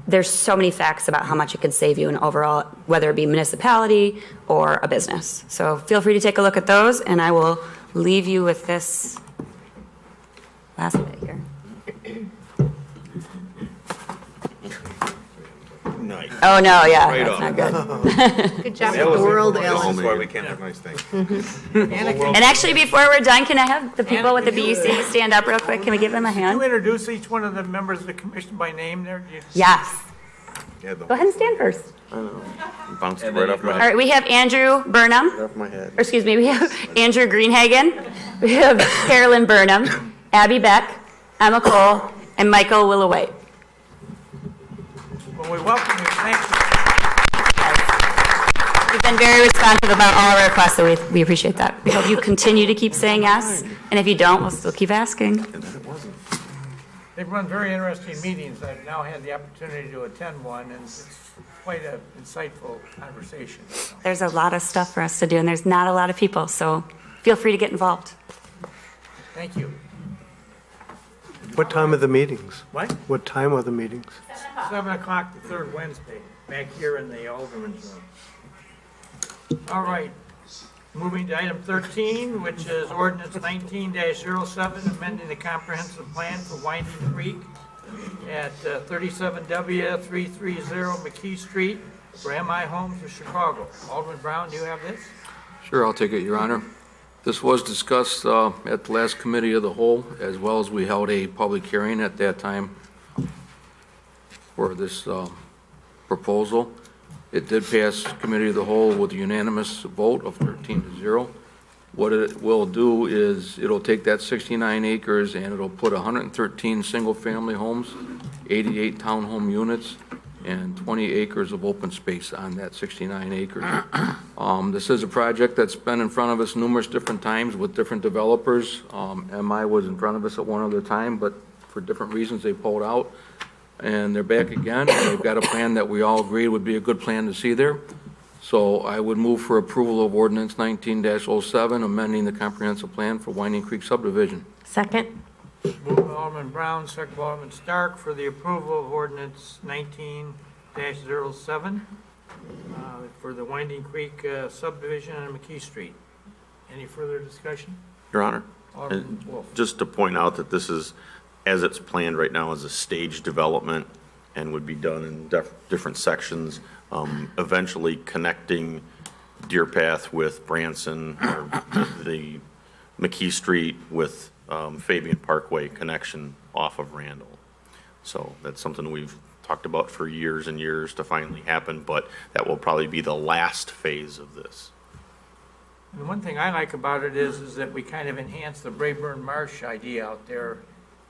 there's so many facts about how much it can save you in overall, whether it be municipality or a business. So feel free to take a look at those, and I will leave you with this last bit here. Nice. Oh, no, yeah, Right that's on. not good. Good job with the world, Ellen. That's why we can't have nice things. And actually, before we're done, can I have the people with the BEC stand up real quick? Can we give them a Can you hand? introduce each one of the members of the commission by name there? Yes. Yeah, Go ahead and stand first. bounced right off my All right, we have Andrew Burnham. off my head. Or excuse me, we have Andrew Greenhagen. We have Carolyn Burnham, Abby Beck, Emma Cole, and Michael Willoway. Well, we welcome you. Thank you. You've been very responsive about all our requests, so we appreciate that. We hope you continue to keep saying yes, and if you don't, we'll still keep asking. They've run very interesting meetings. I've now had the opportunity to attend one, and it's quite an insightful conversation. So. There's a lot of stuff for us to do, and there's not a lot of people, so feel free to get involved. Thank you. What time are the meetings? What? What time are the meetings? 7 o'clock the third Wednesday, back here in the Alderman's room. All right. Moving to item 13, which is ordinance 19-07, amending the comprehensive plan for Winding Creek at 37W330 McKee Street for MI Homes of Chicago. Alderman Brown, do you have this? Sure, I'll take it, Your Honor. This was discussed at the last committee of the whole, as well as we held a public hearing at that time for this proposal. It did pass committee of the whole with a unanimous vote of 13-0. What it will do is it'll take that 69 acres and it'll put 113 single-family homes, 88 townhome units, and 20 acres of open space on that 69 acres. This is a project that's been in front of us numerous different times with different developers. MI was in front of us at one other time, but for different reasons they pulled out. And they're back again. They've got a plan that we all agreed would be a good plan to see there. So I would move for approval of ordinance 19-07, amending the comprehensive plan for Winding Creek subdivision. Second. Moved by Alderman Brown, second by Alderman Stark for the approval of ordinance 19-07 for the Winding Creek subdivision on McKee Street. Any further discussion? Your Honor, Alderman Wolf. just to point out that this is, as it's planned right now, is a staged development and would be done in different sections, eventually connecting Deer Path with Branson, or the McKee Street with Fabian Parkway connection off of Randall. So that's something we've talked about for years and years to finally happen, but that will probably be the last phase of this. The one thing I like about it is that we kind of enhance the Brayburn Marsh idea out there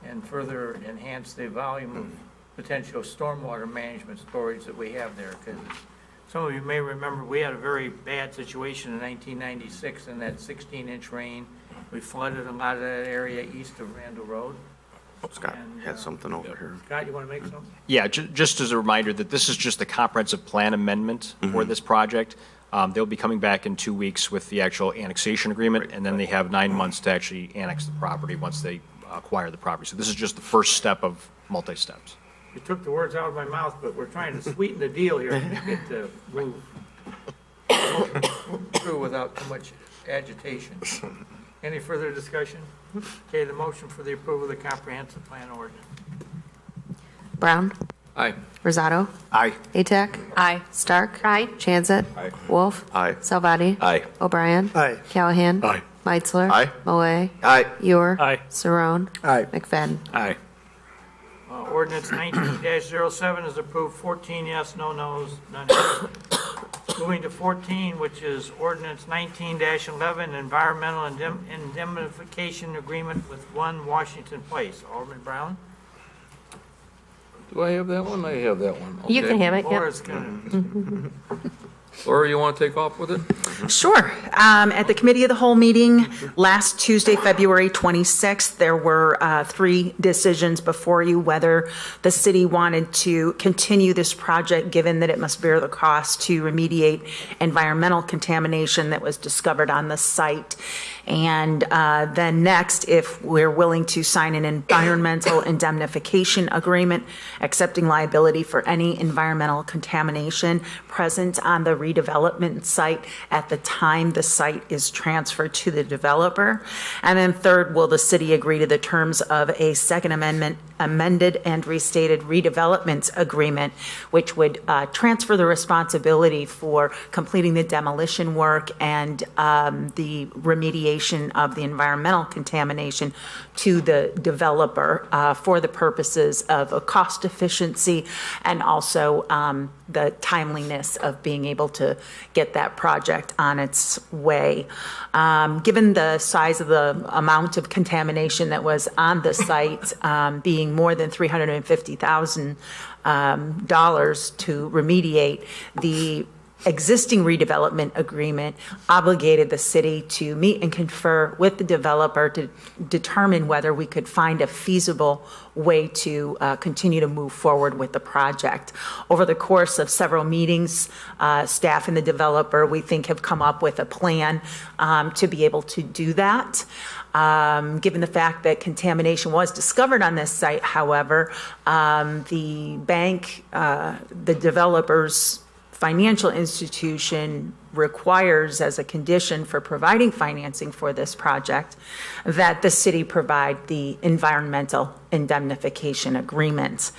and further enhance the volume of potential stormwater management storage that we have there. Because some of you may remember we had a very bad situation in 1996 in that 16-inch rain. We flooded a lot of that area east of Randall Road. Scott had something over here. Scott, you want to make something? Yeah, just as a reminder that this is just the comprehensive plan amendment for this project. They'll be coming back in 2 weeks with the actual annexation agreement, and then they have 9 months to actually annex the property once they acquire the property. So this is just the first step of multi-steps. You took the words out of my mouth, but we're trying to sweeten the deal here and make it move through without too much agitation. Any further discussion? Okay, the motion for the approval of the comprehensive plan ordinance. Brown. Aye. Rosato. Aye. Atack. Aye. Stark. Aye. Chanzit. Aye. Wolf. Aye. Salvati. Aye. O'Brien. Aye. Callahan. Aye. Meitzler. Aye. Moe. Aye. Ewer. Aye. Saron. Aye. McFadden. Aye. Ordinance 19-07 is approved, 14 yes, no nos, none absent. Moving to 14, which is ordinance 19-11, environmental indemnification agreement with 1 Washington Place. Alderman Brown? Do I have that one? I have that one. You can Okay. have it, yep. Laura's gonna, Laura, you want to take off with it? Sure. At the Committee of the Whole meeting last Tuesday, February 26th, there were 3 decisions before you whether the city wanted to continue this project, given that it must bear the cost to remediate environmental contamination that was discovered on the site. And then next, if we're willing to sign an environmental indemnification agreement, accepting liability for any environmental contamination present on the redevelopment site at the time the site is transferred to the developer. And then third, will the city agree to the terms of a second amended and restated redevelopment agreement, which would transfer the responsibility for completing the demolition work and the remediation of the environmental contamination to the developer for the purposes of a cost efficiency and also the timeliness of being able to get that project on its way. Given the size of the amount of contamination that was on the site, being more than $350,000 to remediate, the existing redevelopment agreement obligated the city to meet and confer with the developer to determine whether we could find a feasible way to continue to move forward with the project. Over the course of several meetings, staff and the developer, we think, have come up with a plan to be able to do that. Given the fact that contamination was discovered on this site, however, the bank, the developer's financial institution requires as a condition for providing financing for this project that the city provide the environmental indemnification agreement.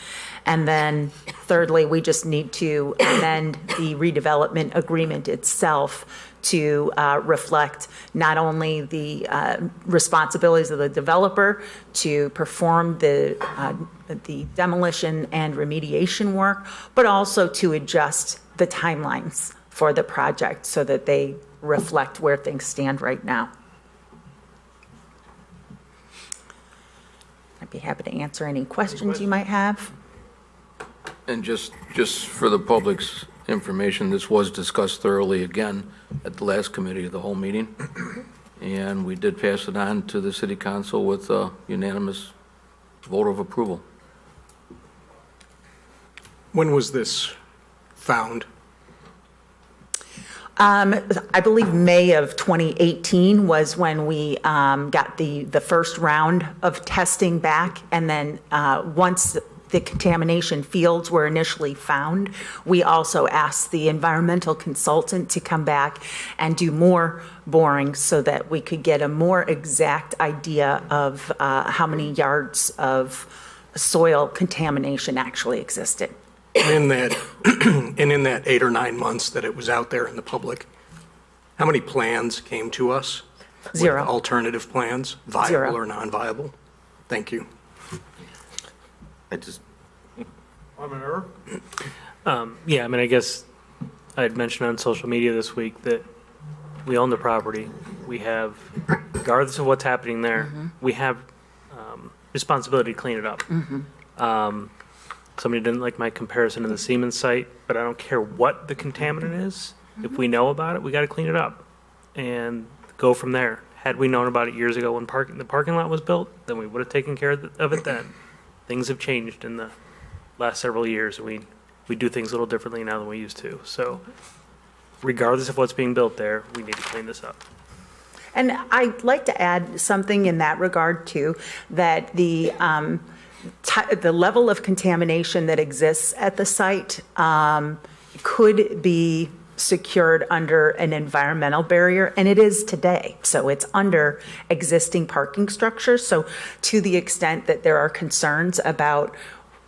And then thirdly, we just need to amend the redevelopment agreement itself to reflect not only the responsibilities of the developer to perform the demolition and remediation work, but also to adjust the timelines for the project so that they reflect where things stand right now. I'd be happy to answer any questions you might have. And just for the public's information, this was discussed thoroughly again at the last committee of the whole meeting. And we did pass it on to the city council with a unanimous vote of approval. When was this found? I believe May of 2018 was when we got the first round of testing back. And then once the contamination fields were initially found, we also asked the environmental consultant to come back and do more boring so that we could get a more exact idea of how many yards of soil contamination actually existed. In that 8 or 9 months that it was out there in the public, how many plans came to us? Zero. With alternative plans, viable Zero. or non-viable? Thank you. Alderman Erb? Yeah, I mean, I guess I'd mentioned on social media this week that we own the property. We have, regardless of what's happening there, we have responsibility to clean it up. Somebody didn't like my comparison to the Siemens site, but I don't care what the contaminant is. If we know about it, we got to clean it up and go from there. had we known about it years ago when the parking lot was built, then we would have taken care of it then. Things have changed in the last several years. We do things a little differently now than we used to. So regardless of what's being built there, we need to clean this up. And I'd like to add something in that regard too, that the level of contamination that exists at the site could be secured under an environmental barrier, and it is today. So it's under existing parking structures. So to the extent that there are concerns about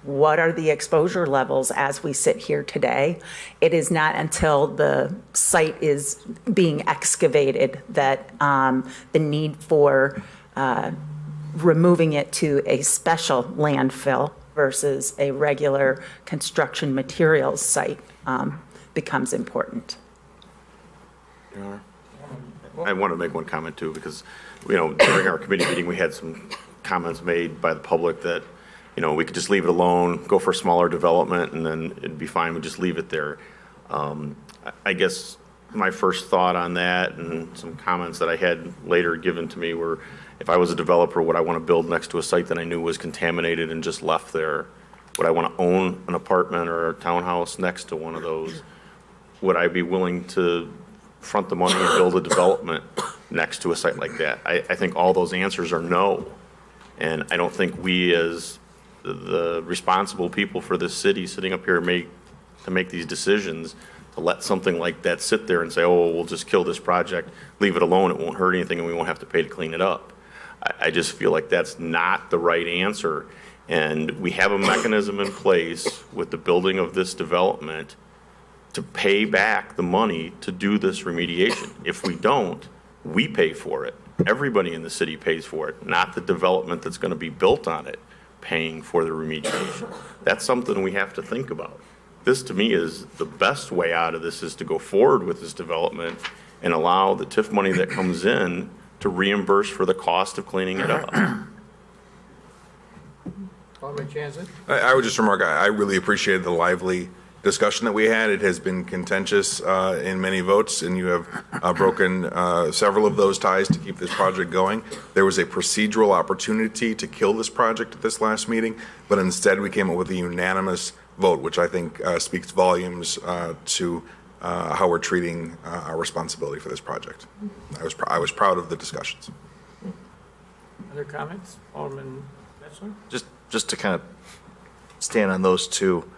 what are the exposure levels as we sit here today, it is not until the site is being excavated that the need for removing it to a special landfill versus a regular construction materials site becomes important. I want to make one comment too, because, during our committee meeting, we had some comments made by the public that, we could just leave it alone, go for a smaller development, and then it'd be fine, we just leave it there. I guess my first thought on that, and some comments that I had later given to me, were if I was a developer, would I want to build next to a site that I knew was contaminated and just left there? Would I want to own an apartment or a townhouse next to one of those? Would I be willing to front the money and build a development next to a site like that? I think all those answers are no. And I don't think we, as the responsible people for this city sitting up here to make these decisions, to let something like that sit there and say, oh, we'll just kill this project, leave it alone, it won't hurt anything, and we won't have to pay to clean it up. I just feel like that's not the right answer. And we have a mechanism in place with the building of this development to pay back the money to do this remediation. If we don't, we pay for it. Everybody in the city pays for it, not the development that's going to be built on it paying for the remediation. That's something we have to think about. This, to me, is the best way out of this, is to go forward with this development and allow the TIF money that comes in to reimburse for the cost of cleaning it up. Alderman Jansen? I would just remark, I really appreciated the lively discussion that we had. It has been contentious in many votes, and you have broken several of those ties to keep this project going. There was a procedural opportunity to kill this project at this last meeting, but instead we came up with a unanimous vote, which I think speaks volumes to how we're treating our responsibility for this project. I was proud of the discussions. Other comments? Alderman Metzler? Just to kind of stand on those two.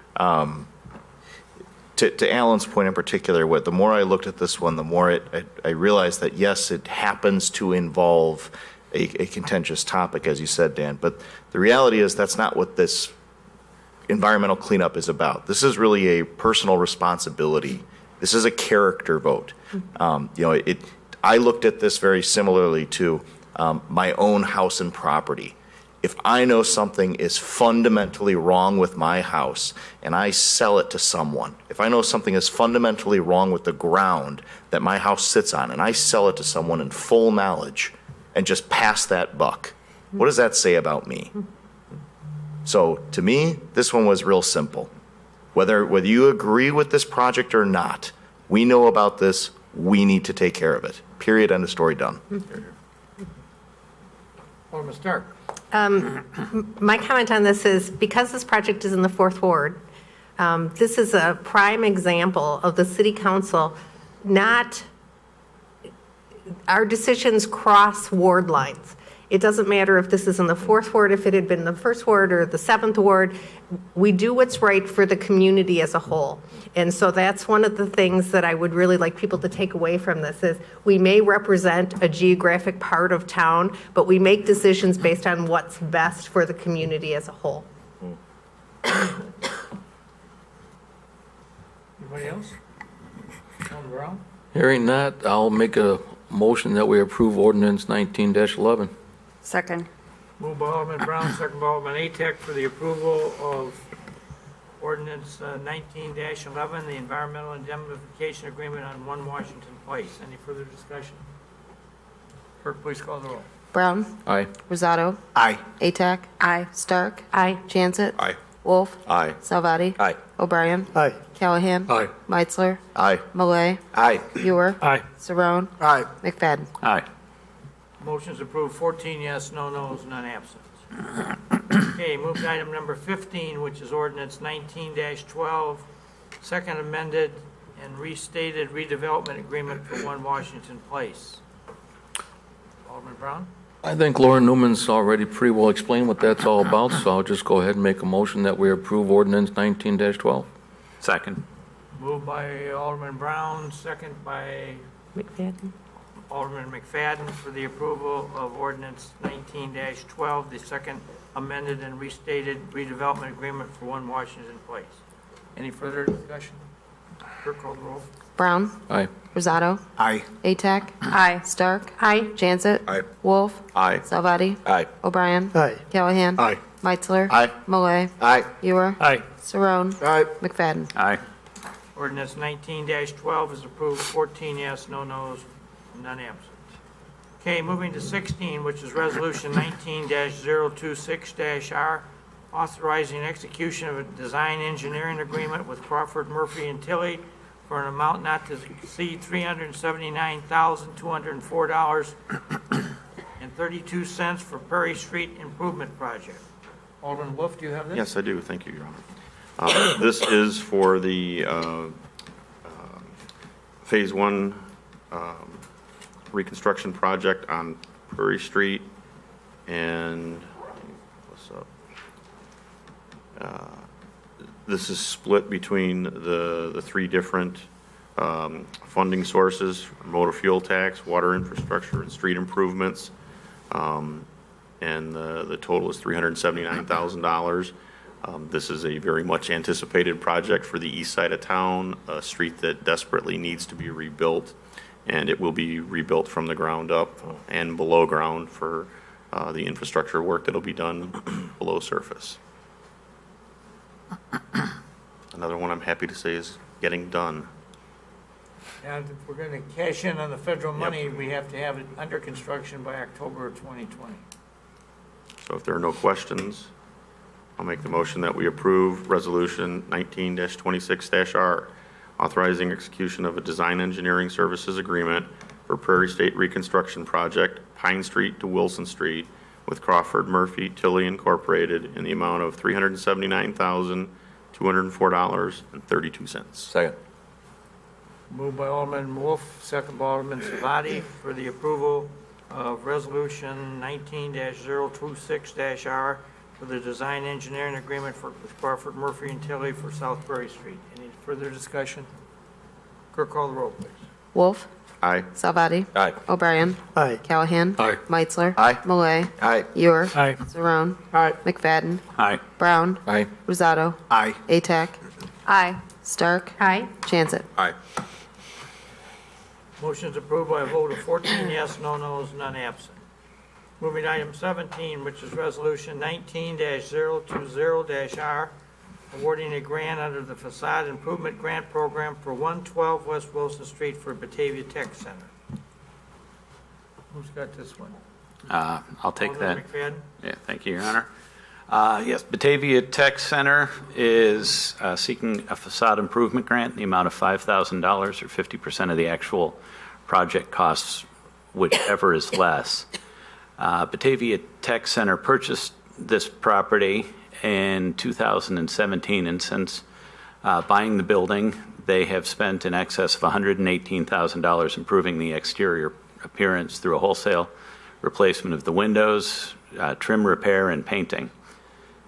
To Alan's point in particular, the more I looked at this one, the more I realized that, yes, it happens to involve a contentious topic, as you said, Dan, but the reality is that's not what this environmental cleanup is about. This is really a personal responsibility. This is a character vote. I looked at this very similarly to my own house and property. If I know something is fundamentally wrong with my house and I sell it to someone, if I know something is fundamentally wrong with the ground that my house sits on and I sell it to someone in full knowledge and just pass that buck, what does that say about me? So to me, this one was real simple. Whether you agree with this project or not, we know about this, we need to take care of it. Period, end of story, done. Alderman Stark? My comment on this is, because this project is in the 4th Ward, this is a prime example of the City Council our decisions cross ward lines. It doesn't matter if this is in the 4th Ward, if it had been the 1st Ward or the 7th Ward. We do what's right for the community as a whole. And so that's one of the things that I would really like people to take away from this is we may represent a geographic part of town, but we make decisions based on what's best for the community as a whole. Anybody else? Alderman Brown? Hearing that, I'll make a motion that we approve ordinance 19-11. Second. Moved by Alderman Brown, second by Alderman Atek for the approval of ordinance 19-11, the environmental indemnification agreement on 1 Washington Place. Any further discussion? Clerk, please call the roll. Brown. Aye. Rosato. Aye. Atack. Aye. Stark. Aye. Janset. Aye. Wolf. Aye. Salvati. Aye. O'Brien. Aye. Callahan. Aye. Meitzler. Aye. Malay. Aye. Ewer. Aye. Saron. Aye. McFadden. Aye. Motion's approved, 14 yes, no nos, none absent. Okay, move to item number 15, which is ordinance 19-12, second amended and restated redevelopment agreement for 1 Washington Place. Alderman Brown? I think Laura Newman's already pretty well explained what that's all about, so I'll just go ahead and make a motion that we approve ordinance 19-12. Second. Moved by Alderman Brown, second by McFadden. Alderman McFadden for the approval of ordinance 19-12, the second amended and restated redevelopment agreement for 1 Washington Place. Any further discussion? Clerk call the roll. Brown. Aye. Rosato. Aye. Atack. Aye. Stark. Aye. Janset. Aye. Wolf. Aye. Salvati. Aye. O'Brien. Aye. Callahan. Aye. Meitzler. Aye. Malay. Aye. Ewer. Aye. Saron. Aye. McFadden. Aye. Ordinance 19-12 is approved, 14 yes, no nos, none absent. Okay, moving to 16, which is resolution 19-026-R, authorizing execution of a design engineering agreement with Crawford, Murphy, and Tilley for an amount not to exceed $379,204.32 for Perry Street Improvement Project. Alderman Wolf, do you have this? Yes, I do. Thank you, Your Honor. This is for the Phase 1 reconstruction project on Prairie Street, and what's up? This is split between the 3 different funding sources: motor fuel tax, water infrastructure, and street improvements. And the total is $379,000. This is a very much anticipated project for the east side of town, a street that desperately needs to be rebuilt, and it will be rebuilt from the ground up and below ground for the infrastructure work that'll be done below surface. Another one I'm happy to say is getting done. And if we're going to cash in on the federal money, we have to have it under construction by October of 2020. So if there are no questions, I'll make the motion that we approve Resolution 19-26-R, authorizing execution of a design engineering services agreement for Prairie State Reconstruction Project, Pine Street to Wilson Street, with Crawford, Murphy, Tilley Incorporated in the amount of $379,204.32. Second. Moved by Alderman Wolf, second by Alderman Savati for the approval of Resolution 19-026-R for the design engineering agreement with Crawford, Murphy, and Tilley for South Prairie Street. Any further discussion? Clerk call the roll, please. Wolf. Aye. Salvati. Aye. O'Brien. Aye. Callahan. Aye. Meitzler. Aye. Malay. Aye. Ewer. Aye. Saron. Aye. McFadden. Aye. Brown. Aye. Rosato. Aye. Atack. Aye. Stark. Aye. Janset. Aye. Motion's approved by a vote of 14 yes, no nos, none absent. Moving to item 17, which is Resolution 19-020-R, awarding a grant under the Facade Improvement Grant Program for 112 West Wilson Street for Batavia Tech Center. Who's got this one? I'll take Alderman that. McFadden? Yeah, thank you, Your Honor. Yes, Batavia Tech Center is seeking a facade improvement grant in the amount of $5,000 or 50% of the actual project costs, whichever is less. Batavia Tech Center purchased this property in 2017, and since buying the building, they have spent in excess of $118,000 improving the exterior appearance through a wholesale replacement of the windows, trim repair, and painting.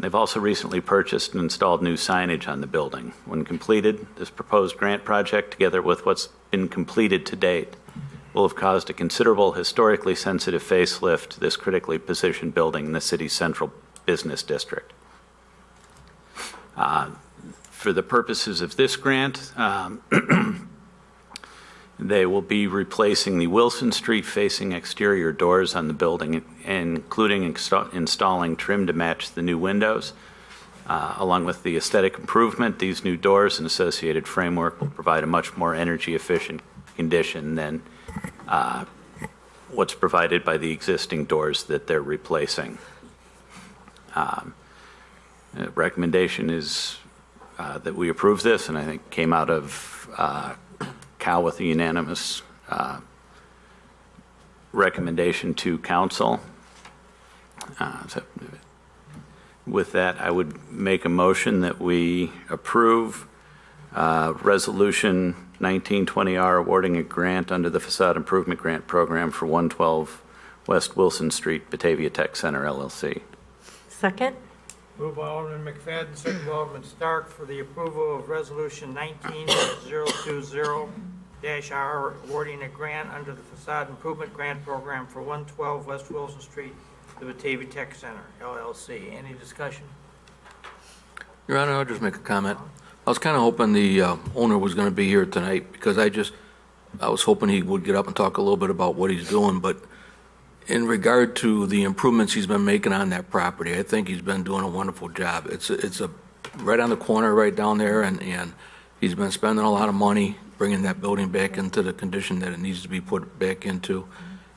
They've also recently purchased and installed new signage on the building. When completed, this proposed grant project, together with what's been completed to date, will have caused a considerable historically sensitive facelift to this critically positioned building in the city's central business district. For the purposes of this grant, they will be replacing the Wilson Street facing exterior doors on the building, including installing trim to match the new windows. Along with the aesthetic improvement, these new doors and associated framework will provide a much more energy efficient condition than what's provided by the existing doors that they're replacing. The recommendation is that we approve this, and I think came out of Cal with a unanimous recommendation to council. With that, I would make a motion that we approve Resolution 1920R awarding a grant under the Facade Improvement Grant Program for 112 West Wilson Street, Batavia Tech Center, LLC. Second? Moved by Alderman McFadden, second by Alderman Stark for the approval of Resolution 19-020-R awarding a grant under the Facade Improvement Grant Program for 112 West Wilson Street, the Batavia Tech Center, LLC. Any discussion? Your Honor, I'll just make a comment. I was kind of hoping the owner was going to be here tonight because I was hoping he would get up and talk a little bit about what he's doing, but in regard to the improvements he's been making on that property, I think he's been doing a wonderful job. It's right on the corner right down there, and he's been spending a lot of money bringing that building back into the condition that it needs to be put back into.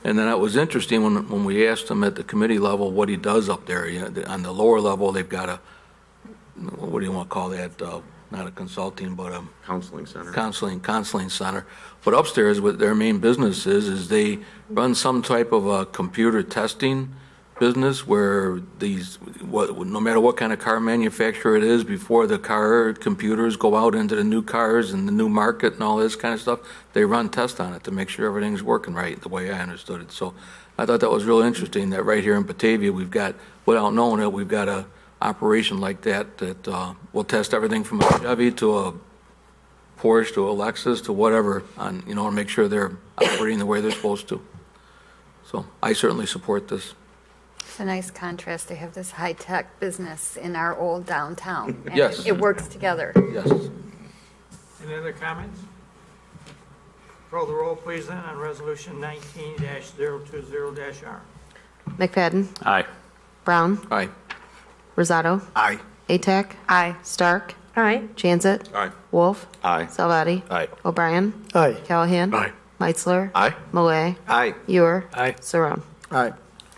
And then it was interesting when we asked him at the committee level what he does up there. You know, on the lower level, they've got what do you want to call that? Not a consulting, but a counseling center. Counseling center. But upstairs, what their main business is they run some type of a computer testing business where no matter what kind of car manufacturer it is, before the car computers go out into the new cars and the new market and all this kind of stuff, they run tests on it to make sure everything's working right, the way I understood it. So I thought that was real interesting that right here in Batavia, we've got, without knowing it, we've got a operation like that will test everything from a Chevy to a Porsche to a Lexus to whatever, on to make sure they're operating the way they're supposed to. So I certainly support this. It's a nice contrast to have this high-tech business in our old downtown. And Yes. It works together. Yes. Any other comments? Call the roll, please, then, on Resolution 19-020-R. McFadden. Aye. Brown. Aye. Rosato. Aye. Atack. Aye. Stark. Aye. Jansit. Aye. Wolf. Aye. Salvati. Aye. O'Brien. Aye. Callahan. Aye. Meitzler. Aye. Malay. Aye. Ewer. Aye. Saron. Aye.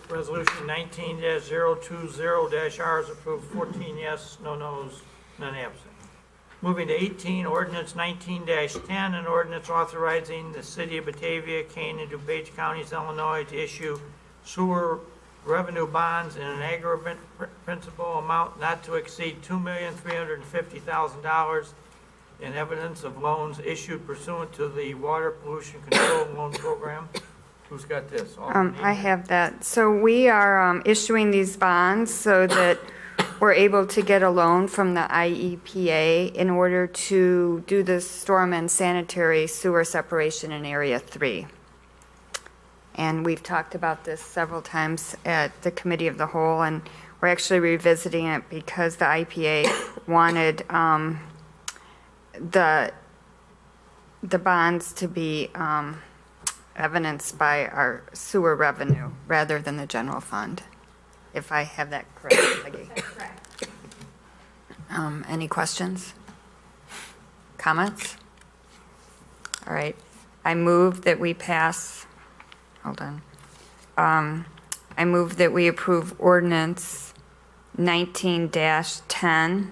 Resolution 19-020-R is approved, 14 yes, no no's, none absent. Moving to 18, ordinance 19-10, an ordinance authorizing the city of Batavia, Kane, and DuPage Counties, Illinois, to issue sewer revenue bonds in an aggregate principal amount not to exceed $2,350,000 in evidence of loans issued pursuant to the Water Pollution Control Loan Program. Who's got this? I have that. So we are issuing these bonds so that we're able to get a loan from the IEPA in order to do the storm and sanitary sewer separation in Area 3. And we've talked about this several times at the Committee of the Whole, and we're actually revisiting it because the IEPA wanted the bonds to be evidenced by our sewer revenue rather than the general fund, if I have that correct, Peggy. That's correct. Any questions? Comments? All right. I move that we pass, hold on. I move that we approve ordinance 19-10,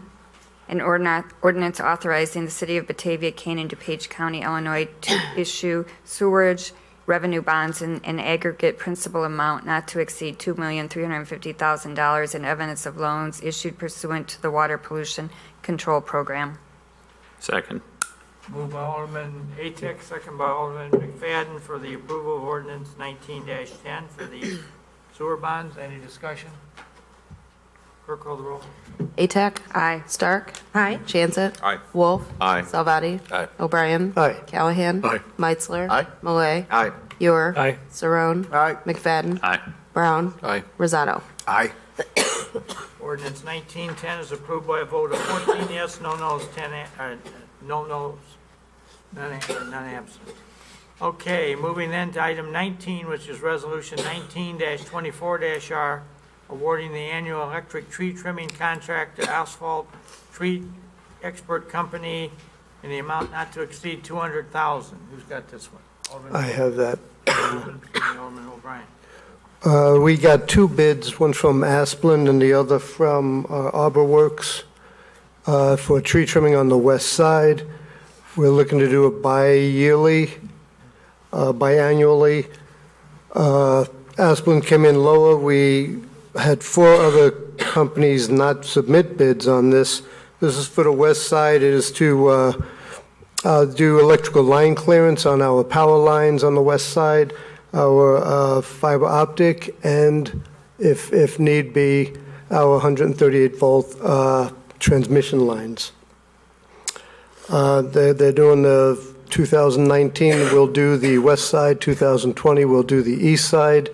an ordinance authorizing the city of Batavia, Kane, and DuPage County, Illinois, to issue sewerage revenue bonds in an aggregate principal amount not to exceed $2,350,000 in evidence of loans issued pursuant to the Water Pollution Control Program. Second. Moved by Alderman Atack, second by Alderman McFadden for the approval of ordinance 19-10 for the sewer bonds. Any discussion? Clerk, call the roll. Atack. Aye. Stark. Aye. Jansit. Aye. Wolf. Aye. Salvati. Aye. O'Brien. Aye. Callahan. Aye. Meitzler. Aye. Malay. Aye. Ewer. Aye. Saron. Aye. McFadden. Aye. Brown. Aye. Rosato. Aye. Ordinance 1910 is approved by a vote of 14 yes, no no's, no no's, none absent. Okay, moving then to item 19, which is resolution 19-24-R, awarding the annual electric tree trimming contract to Asphalt Tree Expert Company in the amount not to exceed $200,000. Who's got this one? Alderman I have that. Alderman O'Brien. We got two bids, one from Asplin and the other from Arbor Works for tree trimming on the west side. We're looking to do it biannually. Asplund came in lower. We had 4 other companies not submit bids on this. This is for the west side. It is to do electrical line clearance on our power lines on the west side, our fiber optic, and if need be, our 138-volt transmission lines. They're doing the 2019, we'll do the west side. 2020, we'll do the east side.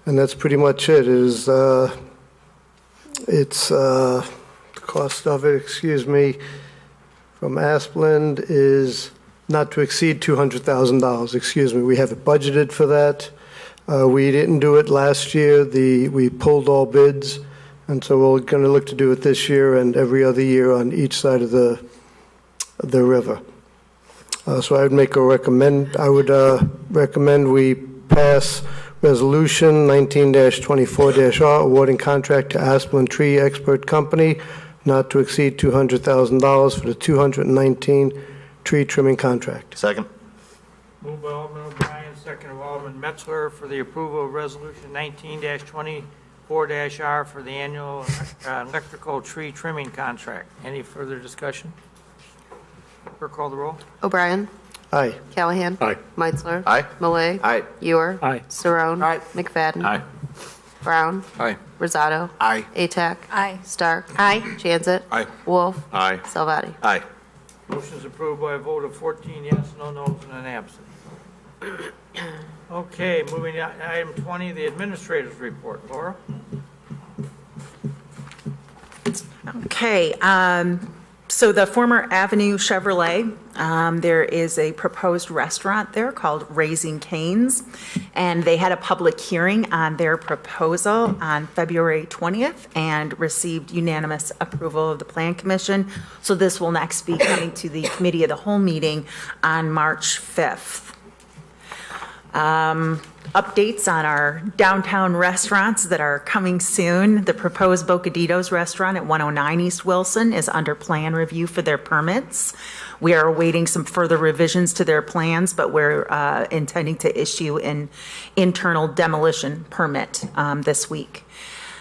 And that's pretty much it. The cost of it, from Asplund is not to exceed $200,000. We have it budgeted for that. We didn't do it last year. We pulled all bids, and so we're going to look to do it this year and every other year on each side of the river. So I would recommend we pass Resolution 19-24-R awarding contract to Asplund Tree Expert Company not to exceed $200,000 for the 219 tree trimming contract. Second. Moved by Alderman O'Brien, second by Alderman Metzler for the approval of Resolution 19-24-R for the annual electrical tree trimming contract. Any further discussion? Clerk, call the roll. O'Brien. Aye. Callahan. Aye. Meitzler. Aye. Malay. Aye. Ewer. Aye. Saron. Aye. McFadden. Aye. Brown. Aye. Rosato. Aye. Atack. Aye. Stark. Aye. Jansit. Aye. Wolf. Aye. Salvati. Aye. Motion is approved by a vote of 14 yes, no noes, and an absent. Okay, moving to item 20, the administrator's report. Laura? Okay, so the former Avenue Chevrolet, there is a proposed restaurant there called Raising Cane's, and they had a public hearing on their proposal on February 20th and received unanimous approval of the Plan Commission. So this will next be coming to the Committee of the Whole meeting on March 5th. Updates on our downtown restaurants that are coming soon. The proposed Bocaditos restaurant at 109 East Wilson is under plan review for their permits. We are awaiting some further revisions to their plans, but we're intending to issue an internal demolition permit this week.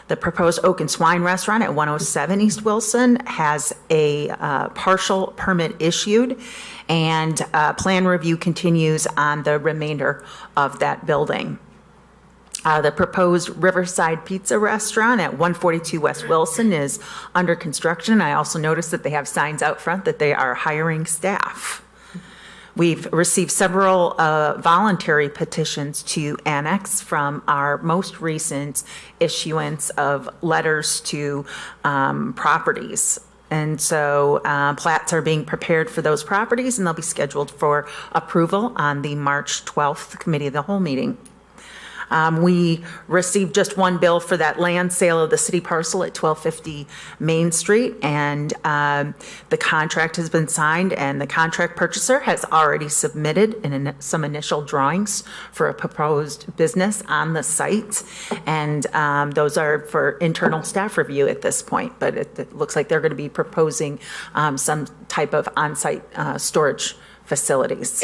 The proposed Oak and Swine restaurant at 107 East Wilson has a partial permit issued, and plan review continues on the remainder of that building. The proposed Riverside Pizza restaurant at 142 West Wilson is under construction. I also noticed that they have signs out front that they are hiring staff. We've received several voluntary petitions to annex from our most recent issuance of letters to properties. And so plats are being prepared for those properties, and they'll be scheduled for approval on the March 12th Committee of the Whole meeting. We received just one bill for that land sale of the city parcel at 1250 Main Street, and the contract has been signed, and the contract purchaser has already submitted some initial drawings for a proposed business on the site, and those are for internal staff review at this point, but it looks like they're going to be proposing some type of on-site storage facilities.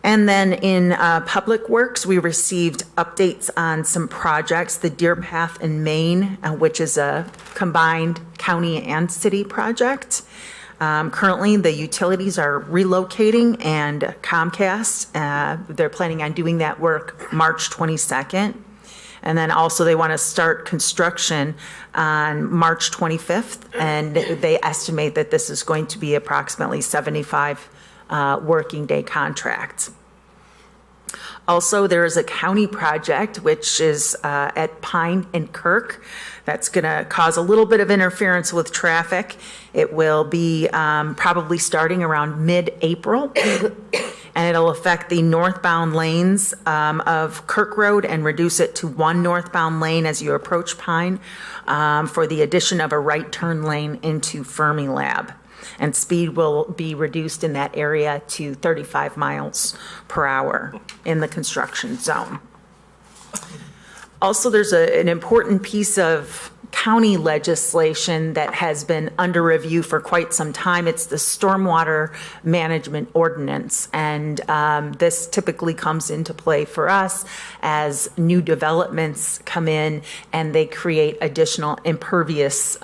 And then in Public Works, we received updates on some projects. The Deer Path in Maine, which is a combined county and city project. Currently, the utilities are relocating, and Comcast, they're planning on doing that work March 22nd. And then also they want to start construction on March 25th, and they estimate that this is going to be approximately 75 working day contract. Also, there is a county project, which is at Pine and Kirk. That's going to cause a little bit of interference with traffic. It will be probably starting around mid-April, and it'll affect the northbound lanes of Kirk Road and reduce it to one northbound lane as you approach Pine for the addition of a right turn lane into Fermilab. And speed will be reduced in that area to 35 miles per hour in the construction zone. Also, there's an important piece of county legislation that has been under review for quite some time. It's the Stormwater Management Ordinance, and this typically comes into play for us as new developments come in and they create additional impervious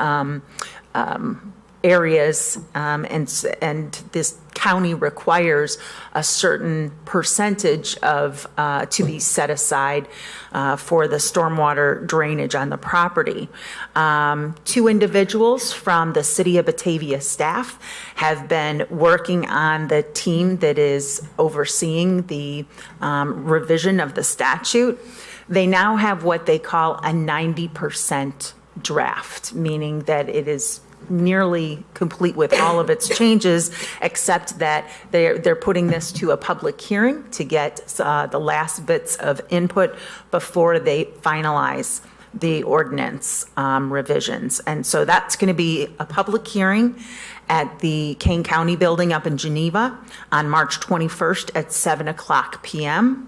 areas, and this county requires a certain percentage of to be set aside for the stormwater drainage on the property. 2 individuals from the City of Batavia staff have been working on the team that is overseeing the revision of the statute. They now have what they call a 90% draft, meaning that it is nearly complete with all of its changes, except that they're putting this to a public hearing to get the last bits of input before they finalize the ordinance revisions. And so that's going to be a public hearing at the Kane County Building up in Geneva on March 21st at 7:00 p.m.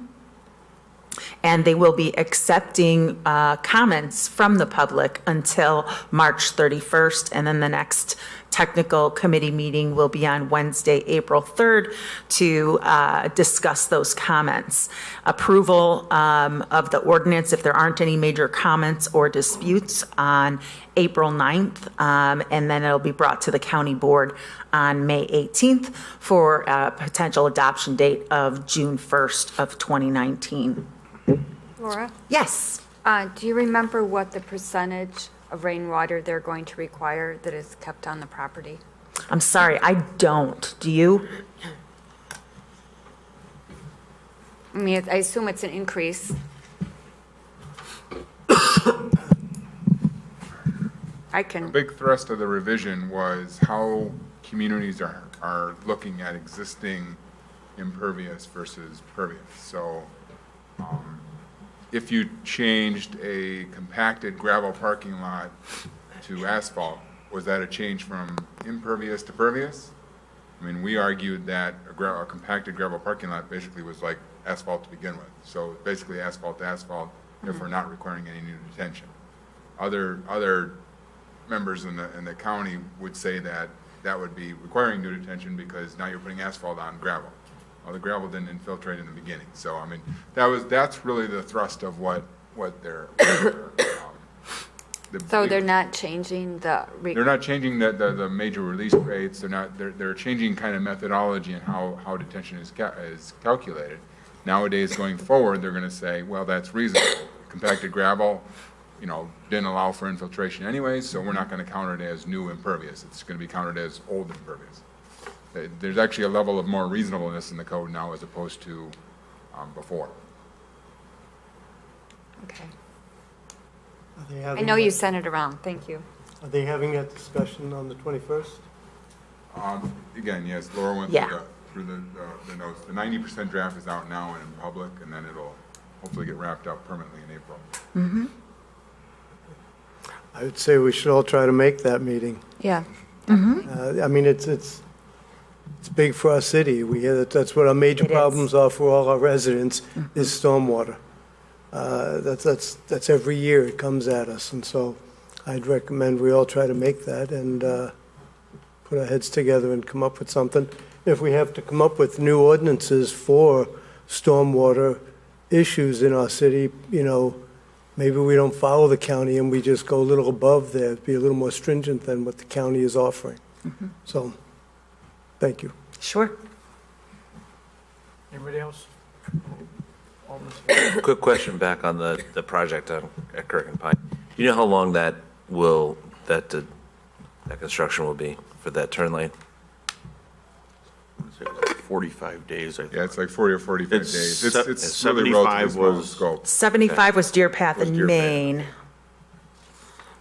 And they will be accepting comments from the public until March 31st. And then the next technical committee meeting will be on Wednesday, April 3rd, to discuss those comments. Approval of the ordinance, if there aren't any major comments or disputes, on April 9th. And then it'll be brought to the county board on May 18th for a potential adoption date of June 1st of 2019. Laura? Yes. Do you remember what the percentage of rainwater they're going to require that is kept on the property? I'm sorry, I don't. Do you? I mean, I assume it's an increase. I can. A big thrust of the revision was how communities are looking at existing impervious versus pervious. So if you changed a compacted gravel parking lot to asphalt, was that a change from impervious to pervious? I mean, we argued that a compacted gravel parking lot basically was like asphalt to begin with. So basically asphalt to asphalt, therefore not requiring any new detention. Other members in the county would say that that would be requiring new detention because now you're putting asphalt on gravel. Well, the gravel didn't infiltrate in the beginning. So, I mean, that's really the thrust of what they're. So they're not changing the. They're not changing the major release rates. They're changing kind of methodology and how detention is calculated. Nowadays, going forward, they're going to say, well, that's reasonable. Compacted gravel, didn't allow for infiltration anyways, so we're not going to count it as new impervious. It's going to be counted as old impervious. There's actually a level of more reasonableness in the code now as opposed to before. Okay. I I know you sent it around. Thank you. Are they having that discussion on the 21st? Again, yes, Laura went through the notes. The 90% draft is out now and in public, and then it'll hopefully get wrapped up permanently in April. Mm-hmm. I would say we should all try to make that meeting. Yeah. Mm-hmm. I mean, it's big for our city. That's what our major problems are for all our residents is stormwater. That's every year it comes at us, and so I'd recommend we all try to make that and put our heads together and come up with something. If we have to come up with new ordinances for stormwater issues in our city, maybe we don't follow the county and we just go a little above there, be a little more stringent than what the county is offering. Mm-hmm. So, thank you. Sure. Anybody else? Quick question back on the project at Kirk and Pine. Do you know how long that construction will be for that turn lane? 45 days, I think. Yeah, it's like 40 or 45 days. It's really 75 relatively small was scope. 75 was Deer Path in Deer Path. Maine.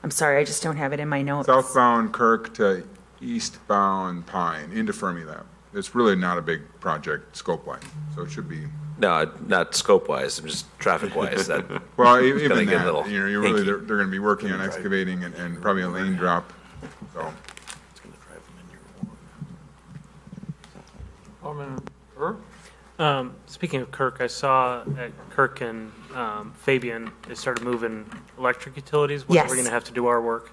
I'm sorry, I just don't have it in my notes. Southbound Kirk to eastbound Pine into Fermilab. It's really not a big project scope-wise, so it should be. No, not scope-wise, just traffic-wise. Well, even gonna that, get a little you're really, hinky. they're going to be working on excavating and probably a lane drop, so. Alderman Burr? Speaking of Kirk, I saw at Kirk and Fabian, they started moving electric utilities. When Yes. are we going to have to do our work?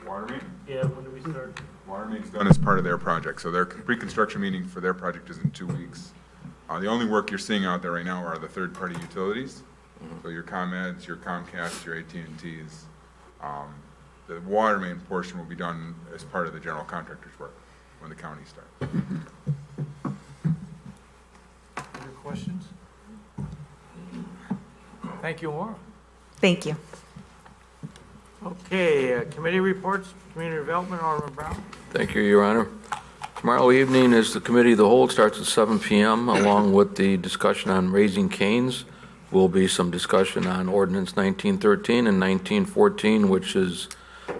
Water main? Yeah, when do we start? Water main's done as part of their project, so their pre-construction meeting for their project is in 2 weeks. The only work you're seeing out there right now are the third-party utilities, so your ComEds, your Comcast, your AT&Ts. The water main portion will be done as part of the general contractor's work when the county starts. Other questions? Thank you, Maura. Thank you. Okay, committee reports, community development, Alderman Brown. Thank you, Your Honor. Tomorrow evening is the Committee of the Whole. It starts at 7 p.m. Along with the discussion on raising canes, will be some discussion on Ordinance 1913 and 1914, which is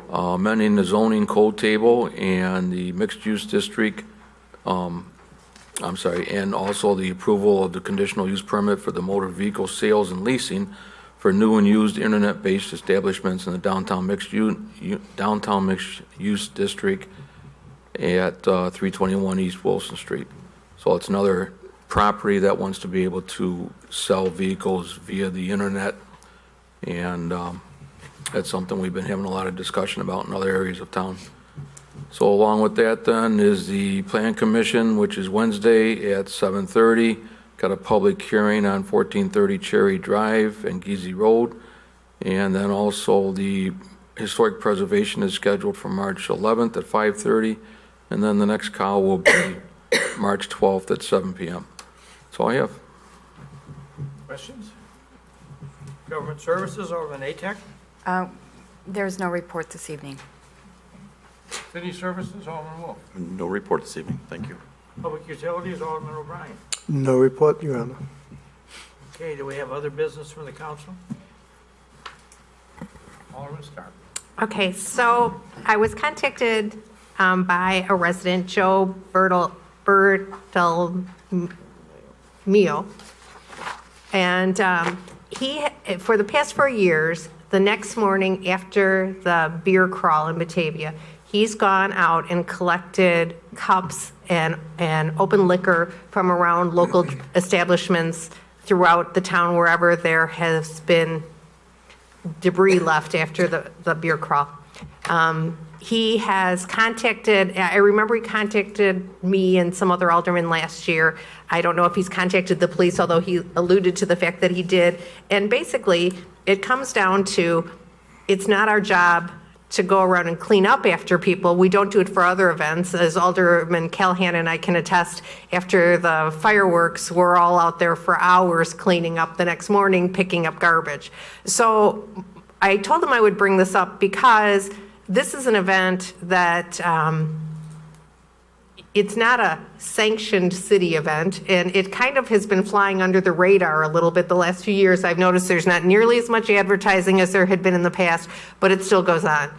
amending the zoning code table and the mixed-use district, and also the approval of the conditional use permit for the motor vehicle sales and leasing for new and used internet-based establishments in the downtown mixed-use district at 321 East Wilson Street. So it's another property that wants to be able to sell vehicles via the internet, and that's something we've been having a lot of discussion about in other areas of town. So along with that then is the Plan Commission, which is Wednesday at 7:30. Got a public hearing on 1430 Cherry Drive and Geezy Road. And then also the Historic Preservation is scheduled for March 11th at 5:30. And then the next call will be March 12th at 7 p.m. That's all I have. Questions? Government services, Alderman Atek. There's no report this evening. City services, Alderman Wolf. No report this evening, thank you. Public utilities, Alderman O'Brien. No report, Your Honor. Okay, do we have other business from the council? Alderman Stark. Okay, so I was contacted by a resident, Joe Bertelmio, and he, for the past 4 years, the next morning after the beer crawl in Batavia, he's gone out and collected cups and open liquor from around local establishments throughout the town, wherever there has been debris left after the beer crawl. He has contacted, I remember he contacted me and some other aldermen last year. I don't know if he's contacted the police, although he alluded to the fact that he did. And basically, it comes down to, it's not our job to go around and clean up after people. We don't do it for other events. As Alderman Callahan and I can attest, after the fireworks, we're all out there for hours cleaning up the next morning, picking up garbage. So I told him I would bring this up because this is an event that it's not a sanctioned city event, and it kind of has been flying under the radar a little bit the last few years. I've noticed there's not nearly as much advertising as there had been in the past, but it still goes on.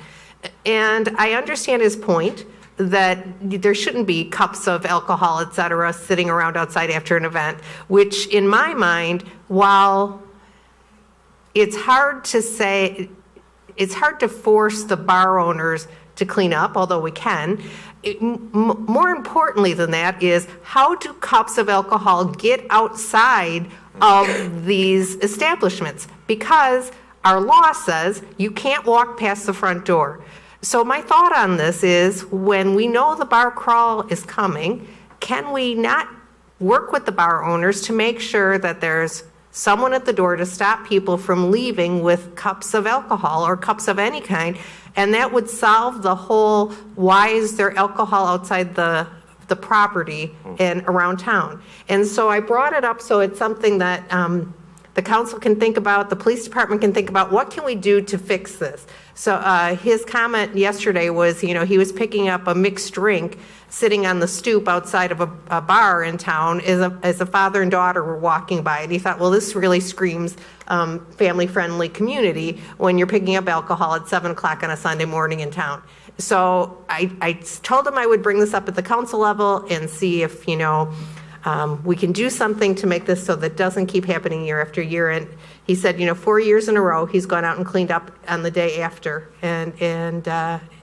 And I understand his point that there shouldn't be cups of alcohol, et cetera, sitting around outside after an event, which in my mind, while it's hard to say, it's hard to force the bar owners to clean up, although we can. More importantly than that is, how do cups of alcohol get outside of these establishments? Because our law says you can't walk past the front door. So my thought on this is, when we know the bar crawl is coming, can we not work with the bar owners to make sure that there's someone at the door to stop people from leaving with cups of alcohol or cups of any kind? And that would solve the whole, why is there alcohol outside the property and around town? And so I brought it up so it's something that the council can think about, the police department can think about, what can we do to fix this? So his comment yesterday was, he was picking up a mixed drink sitting on the stoop outside of a bar in town as a father and daughter were walking by. And he thought, well, this really screams family-friendly community when you're picking up alcohol at 7 o'clock on a Sunday morning in town. So I told him I would bring this up at the council level and see if, we can do something to make this so that doesn't keep happening year after year. And he said, 4 years in a row, he's gone out and cleaned up on the day after. And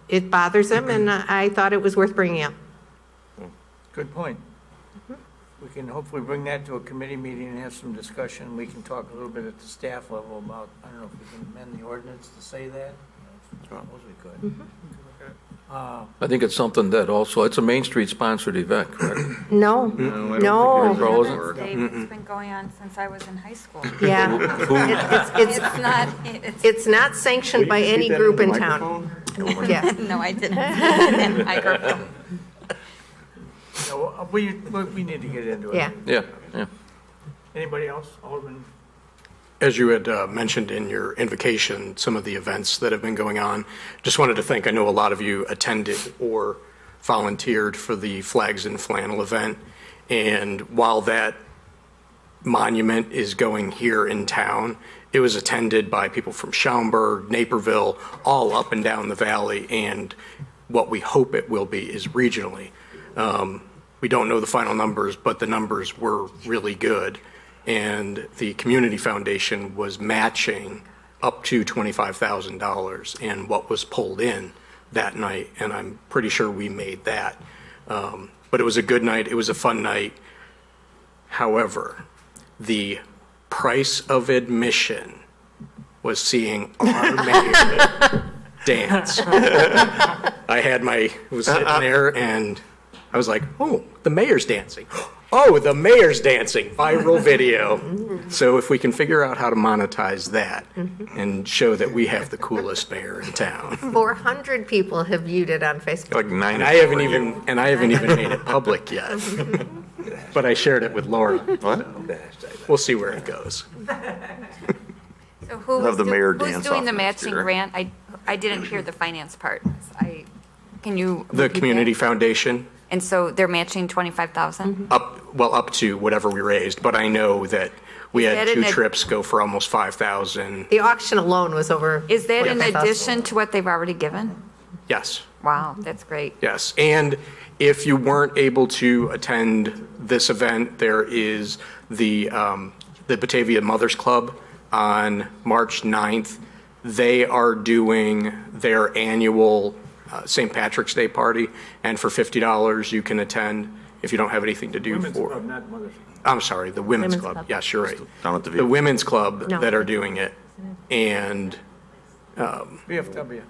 it bothers him, and I thought it was worth bringing up. Good point. We can hopefully bring that to a committee meeting and have some discussion. We can talk a little bit at the staff level about, I don't know if we can amend the ordinance to say that. I suppose we could. I think it's something that also, it's a Main Street sponsored event, correct? No, no. It's been going on since I was in high school. Yeah. It's not sanctioned by any group in town. Yeah. No, I didn't. Microphone. No, we need to get into it. Yeah. Yeah. Anybody else? Alderman? As you had mentioned in your invocation, some of the events that have been going on, just wanted to thank, I know a lot of you attended or volunteered for the Flags and Flannel event. And while that monument is going here in town, it was attended by people from Schaumburg, Naperville, all up and down the valley. And what we hope it will be is regionally. We don't know the final numbers, but the numbers were really good. And the Community Foundation was matching up to $25,000 in what was pulled in that night. And I'm pretty sure we made that. But it was a good night. It was a fun night. However, the price of admission was seeing our mayor dance. I was sitting there and I was like, oh, the mayor's dancing. Oh, the mayor's dancing, viral video. So if we can figure out how to monetize that and show that we have the coolest mayor in town. 400 people have viewed it on Facebook. Like 9. And I haven't even made it public yet. But I shared it with Laura. What? We'll see where it goes. So who's Have the mayor who's dance doing off the next matching year. grant? I didn't hear the finance part. Can you? The repeat Community that? Foundation, And so they're matching 25,000? up to whatever we raised, but I know that we Is had that 2 in a- trips go for almost 5,000. The auction alone was over. Is that in 45,000. addition to what they've already given? Yes. Wow, that's great. Yes, and if you weren't able to attend this event, there is the Batavia Mothers Club on March 9th. They are doing their annual St. Patrick's Day party, and for $50 you can attend if you don't have anything to do Women's for. Club, not Mother's Club. I'm sorry, the Women's Women's Club. Club. Yes, you're right. Down at the The Women's Club No. that are doing it, and VFW.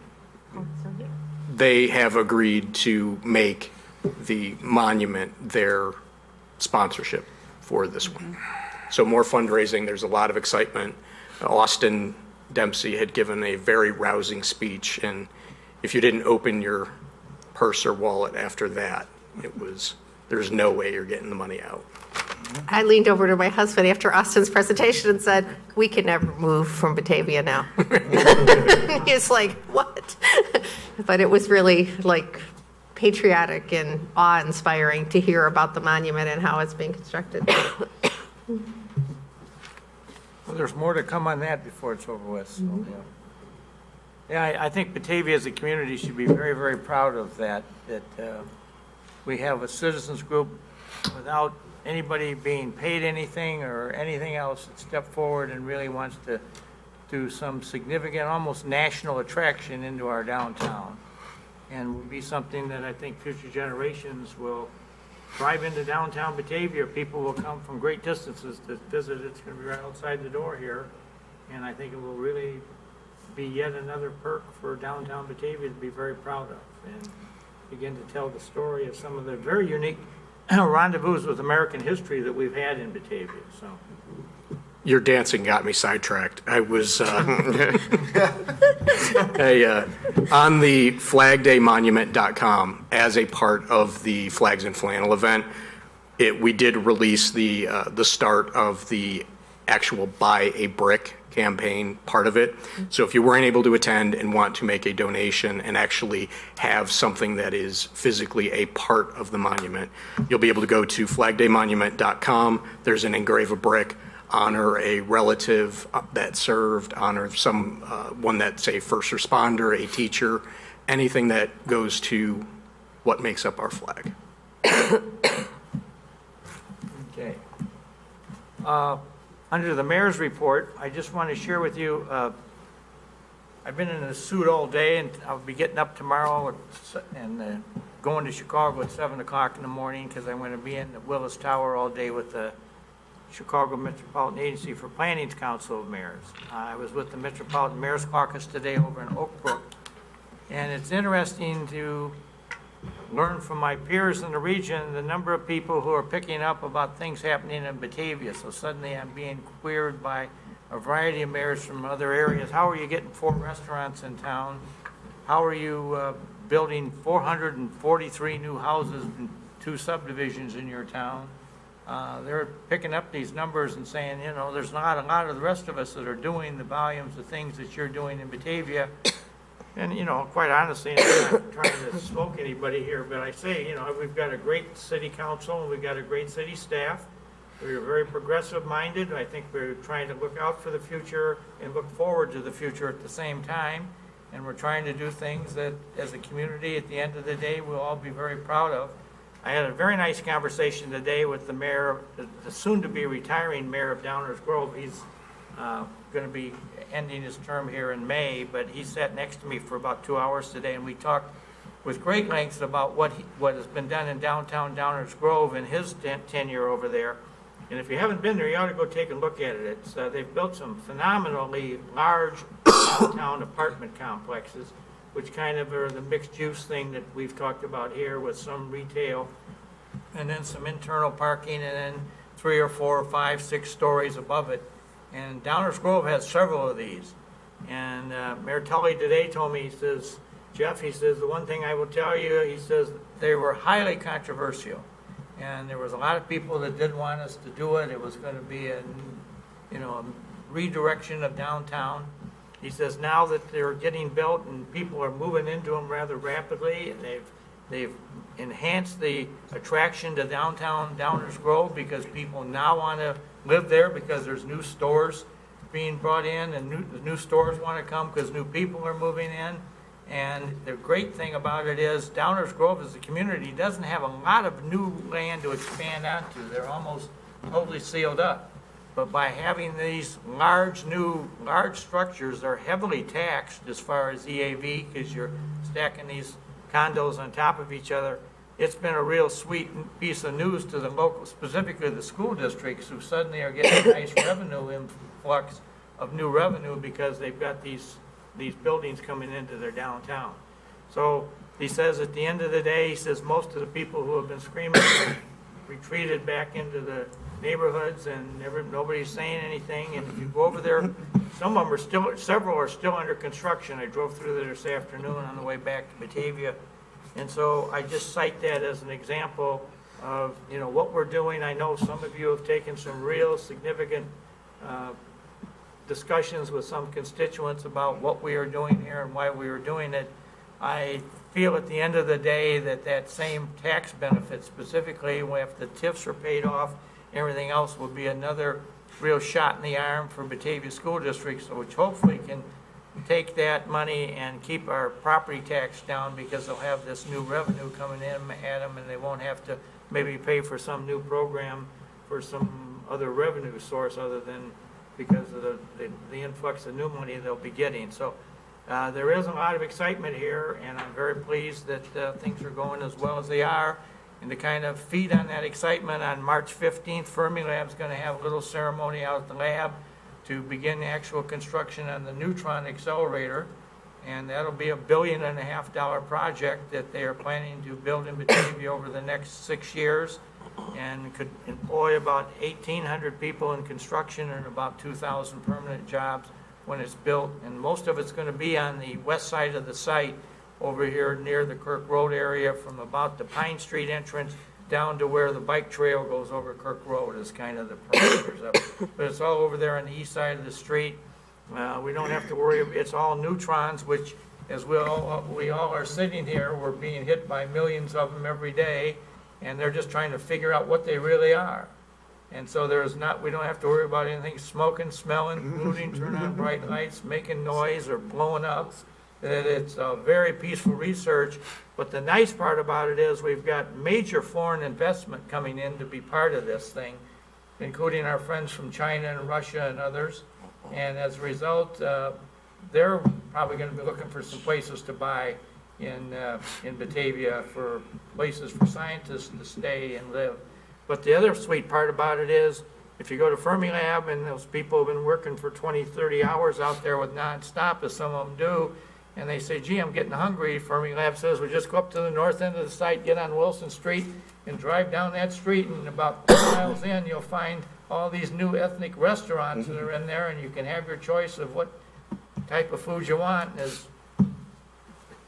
they have agreed to make the monument their sponsorship for this one. So more fundraising, there's a lot of excitement. Austin Dempsey had given a very rousing speech, and if you didn't open your purse or wallet after that, there's no way you're getting the money out. I leaned over to my husband after Austin's presentation and said, we can never move from Batavia now. He's like, what? But it was really like patriotic and awe-inspiring to hear about the monument and how it's being constructed. Well, there's more to come on that before it's over with, so, yeah. Yeah, I think Batavia as a community should be very, very proud of that we have a citizens group without anybody being paid anything or anything else that stepped forward and really wants to do some significant, almost national attraction into our downtown. And will be something that I think future generations will drive into downtown Batavia. People will come from great distances to visit. It's going to be right outside the door here. And I think it will really be yet another perk for downtown Batavia to be very proud of and begin to tell the story of some of the very unique rendezvous with American history that we've had in Batavia. So. Your dancing got me sidetracked. I was on the flagdaymonument.com as a part of the Flags and Flannel event. We did release the start of the actual Buy a Brick campaign part of it. So if you weren't able to attend and want to make a donation and actually have something that is physically a part of the monument, you'll be able to go to flagdaymonument.com. There's an engrave a brick, honor a relative that served, honor one that's a first responder, a teacher, anything that goes to what makes up our flag. Okay. Under the mayor's report, I just want to share with you, I've been in a suit all day, and I'll be getting up tomorrow and going to Chicago at 7 o'clock in the morning because I'm going to be in the Willis Tower all day with the Chicago Metropolitan Agency for Planning's Council of Mayors. I was with the Metropolitan Mayor's Caucus today over in Oak Brook, and it's interesting to learn from my peers in the region the number of people who are picking up about things happening in Batavia. So suddenly I'm being queried by a variety of mayors from other areas. How are you getting 4 restaurants in town? How are you building 443 new houses in 2 subdivisions in your town? They're picking up these numbers and saying, you know, there's not a lot of the rest of us that are doing the volumes of things that you're doing in Batavia. And, you know, quite honestly, I'm not trying to smoke anybody here, but I say, you know, we've got a great city council and we've got a great city staff. We're very progressive minded. I think we're trying to look out for the future and look forward to the future at the same time. And we're trying to do things that, as a community, at the end of the day, we'll all be very proud of. I had a very nice conversation today with the mayor, the soon-to-be retiring mayor of Downers Grove. He's going to be ending his term here in May, but he sat next to me for about 2 hours today, and we talked with great length about what has been done in downtown Downers Grove in his tenure over there. And if you haven't been there, you ought to go take a look at it. They've built some phenomenally large downtown apartment complexes, which kind of are the mixed-use thing that we've talked about here with some retail and then some internal parking and then 3 or 4 or 5, 6 stories above it. And Downers Grove has several of these. And Mayor Tully today told me, he says, Jeff, he says, the one thing I will tell you, he says, they were highly controversial. And there was a lot of people that didn't want us to do it. It was going to be a redirection of downtown. He says now that they're getting built and people are moving into them rather rapidly, and they've enhanced the attraction to downtown Downers Grove because people now want to live there because there's new stores being brought in and new stores want to come because new people are moving in. And the great thing about it is Downers Grove as a community doesn't have a lot of new land to expand onto. They're almost totally sealed up. But by having these large structures, they're heavily taxed as far as EAV because you're stacking these condos on top of each other. It's been a real sweet piece of news to the local, specifically the school districts, who suddenly are getting a nice revenue influx of new revenue because they've got these buildings coming into their downtown. So he says at the end of the day, he says most of the people who have been screaming retreated back into the neighborhoods and nobody's saying anything. And if you go over there, several are still under construction. I drove through there this afternoon on the way back to Batavia. And so I just cite that as an example of, you know, what we're doing. I know some of you have taken some real significant discussions with some constituents about what we are doing here and why we are doing it. I feel at the end of the day that same tax benefit, specifically if the TIFs are paid off, everything else will be another real shot in the arm for Batavia School Districts, which hopefully can take that money and keep our property tax down because they'll have this new revenue coming in at them and they won't have to maybe pay for some new program for some other revenue source other than because of the influx of new money they'll be getting. So there is a lot of excitement here, and I'm very pleased that things are going as well as they are. And to kind of feed on that excitement, on March 15th, Fermilab's going to have a little ceremony out at the lab to begin the actual construction on the neutron accelerator. And that'll be $1.5 billion project that they are planning to build in Batavia over the next 6 years, and could employ about 1,800 people in construction and about 2,000 permanent jobs when it's built. And most of it's going to be on the west side of the site over here near the Kirk Road area, from about the Pine Street entrance down to where the bike trail goes over Kirk Road is kind of the parameters of it. But it's all over there on the east side of the street. We don't have to worry. It's all neutrons, which, as we all are sitting here, we're being hit by millions of them every day, and they're just trying to figure out what they really are. And so we don't have to worry about anything smoking, smelling, polluting, turning on bright lights, making noise, or blowing up. That it's a very peaceful research. But the nice part about it is we've got major foreign investment coming in to be part of this thing, including our friends from China and Russia and others. And as a result, they're probably going to be looking for some places to buy in Batavia for places for scientists to stay and live. But the other sweet part about it is, if you go to Fermilab, and those people have been working for 20, 30 hours out there with nonstop, as some of them do, and they say, gee, I'm getting hungry, Fermilab says, well, just go up to the north end of the site, get on Wilson Street, and drive down that street, and about 4 miles in, you'll find all these new ethnic restaurants that are in there, and you can have your choice of what type of food you want. As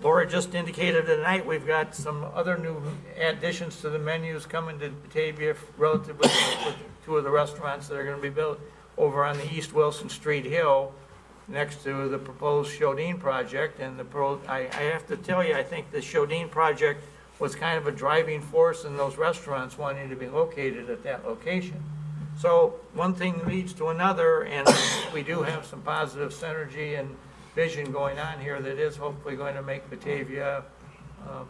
Laura just indicated tonight, we've got some other new additions to the menus coming to Batavia relatively with 2 of the restaurants that are going to be built over on the East Wilson Street Hill next to the proposed Shodine project. And I have to tell you, I think the Shodine project was kind of a driving force in those restaurants wanting to be located at that location. So one thing leads to another, and we do have some positive synergy and vision going on here that is hopefully going to make Batavia a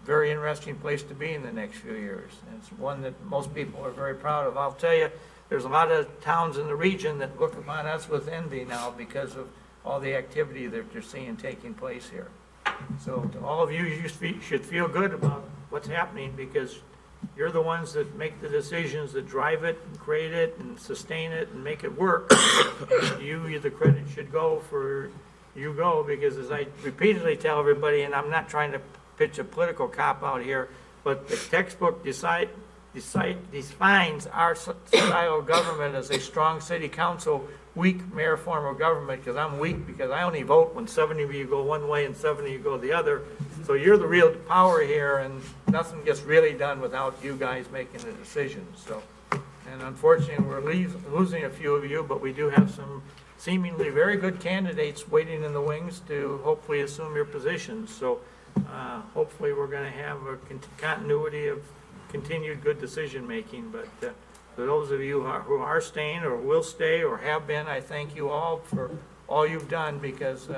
very interesting place to be in the next few years. And it's one that most people are very proud of. I'll tell you, there's a lot of towns in the region that look upon us with envy now because of all the activity that they're seeing taking place here. So to all of you, you should feel good about what's happening, because you're the ones that make the decisions that drive it and create it and sustain it and make it work. And the credit should go for you go, because as I repeatedly tell everybody, and I'm not trying to pitch a political cop-out here, but the textbook defines our style of government as a strong city council, weak mayor form of government, because I'm weak because I only vote when 70 of you go one way and 70 of you go the other. So you're the real power here, and nothing gets really done without you guys making the decisions. So, and unfortunately, we're losing a few of you, but we do have some seemingly very good candidates waiting in the wings to hopefully assume your positions. So hopefully we're going to have a continuity of continued good decision-making. But for those of you who are staying or will stay or have been, I thank you all for all you've done, because,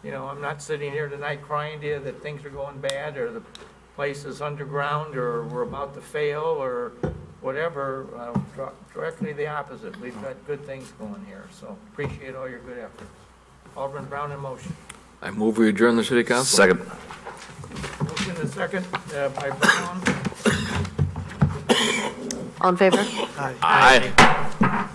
I'm not sitting here tonight crying to you that things are going bad or the place is underground or we're about to fail or whatever. Directly the opposite. We've got good things going here, so appreciate all your good efforts. Alderman Brown in motion. I move we adjourn the city council. Second. Motion and second by Brown. All in favor? Aye.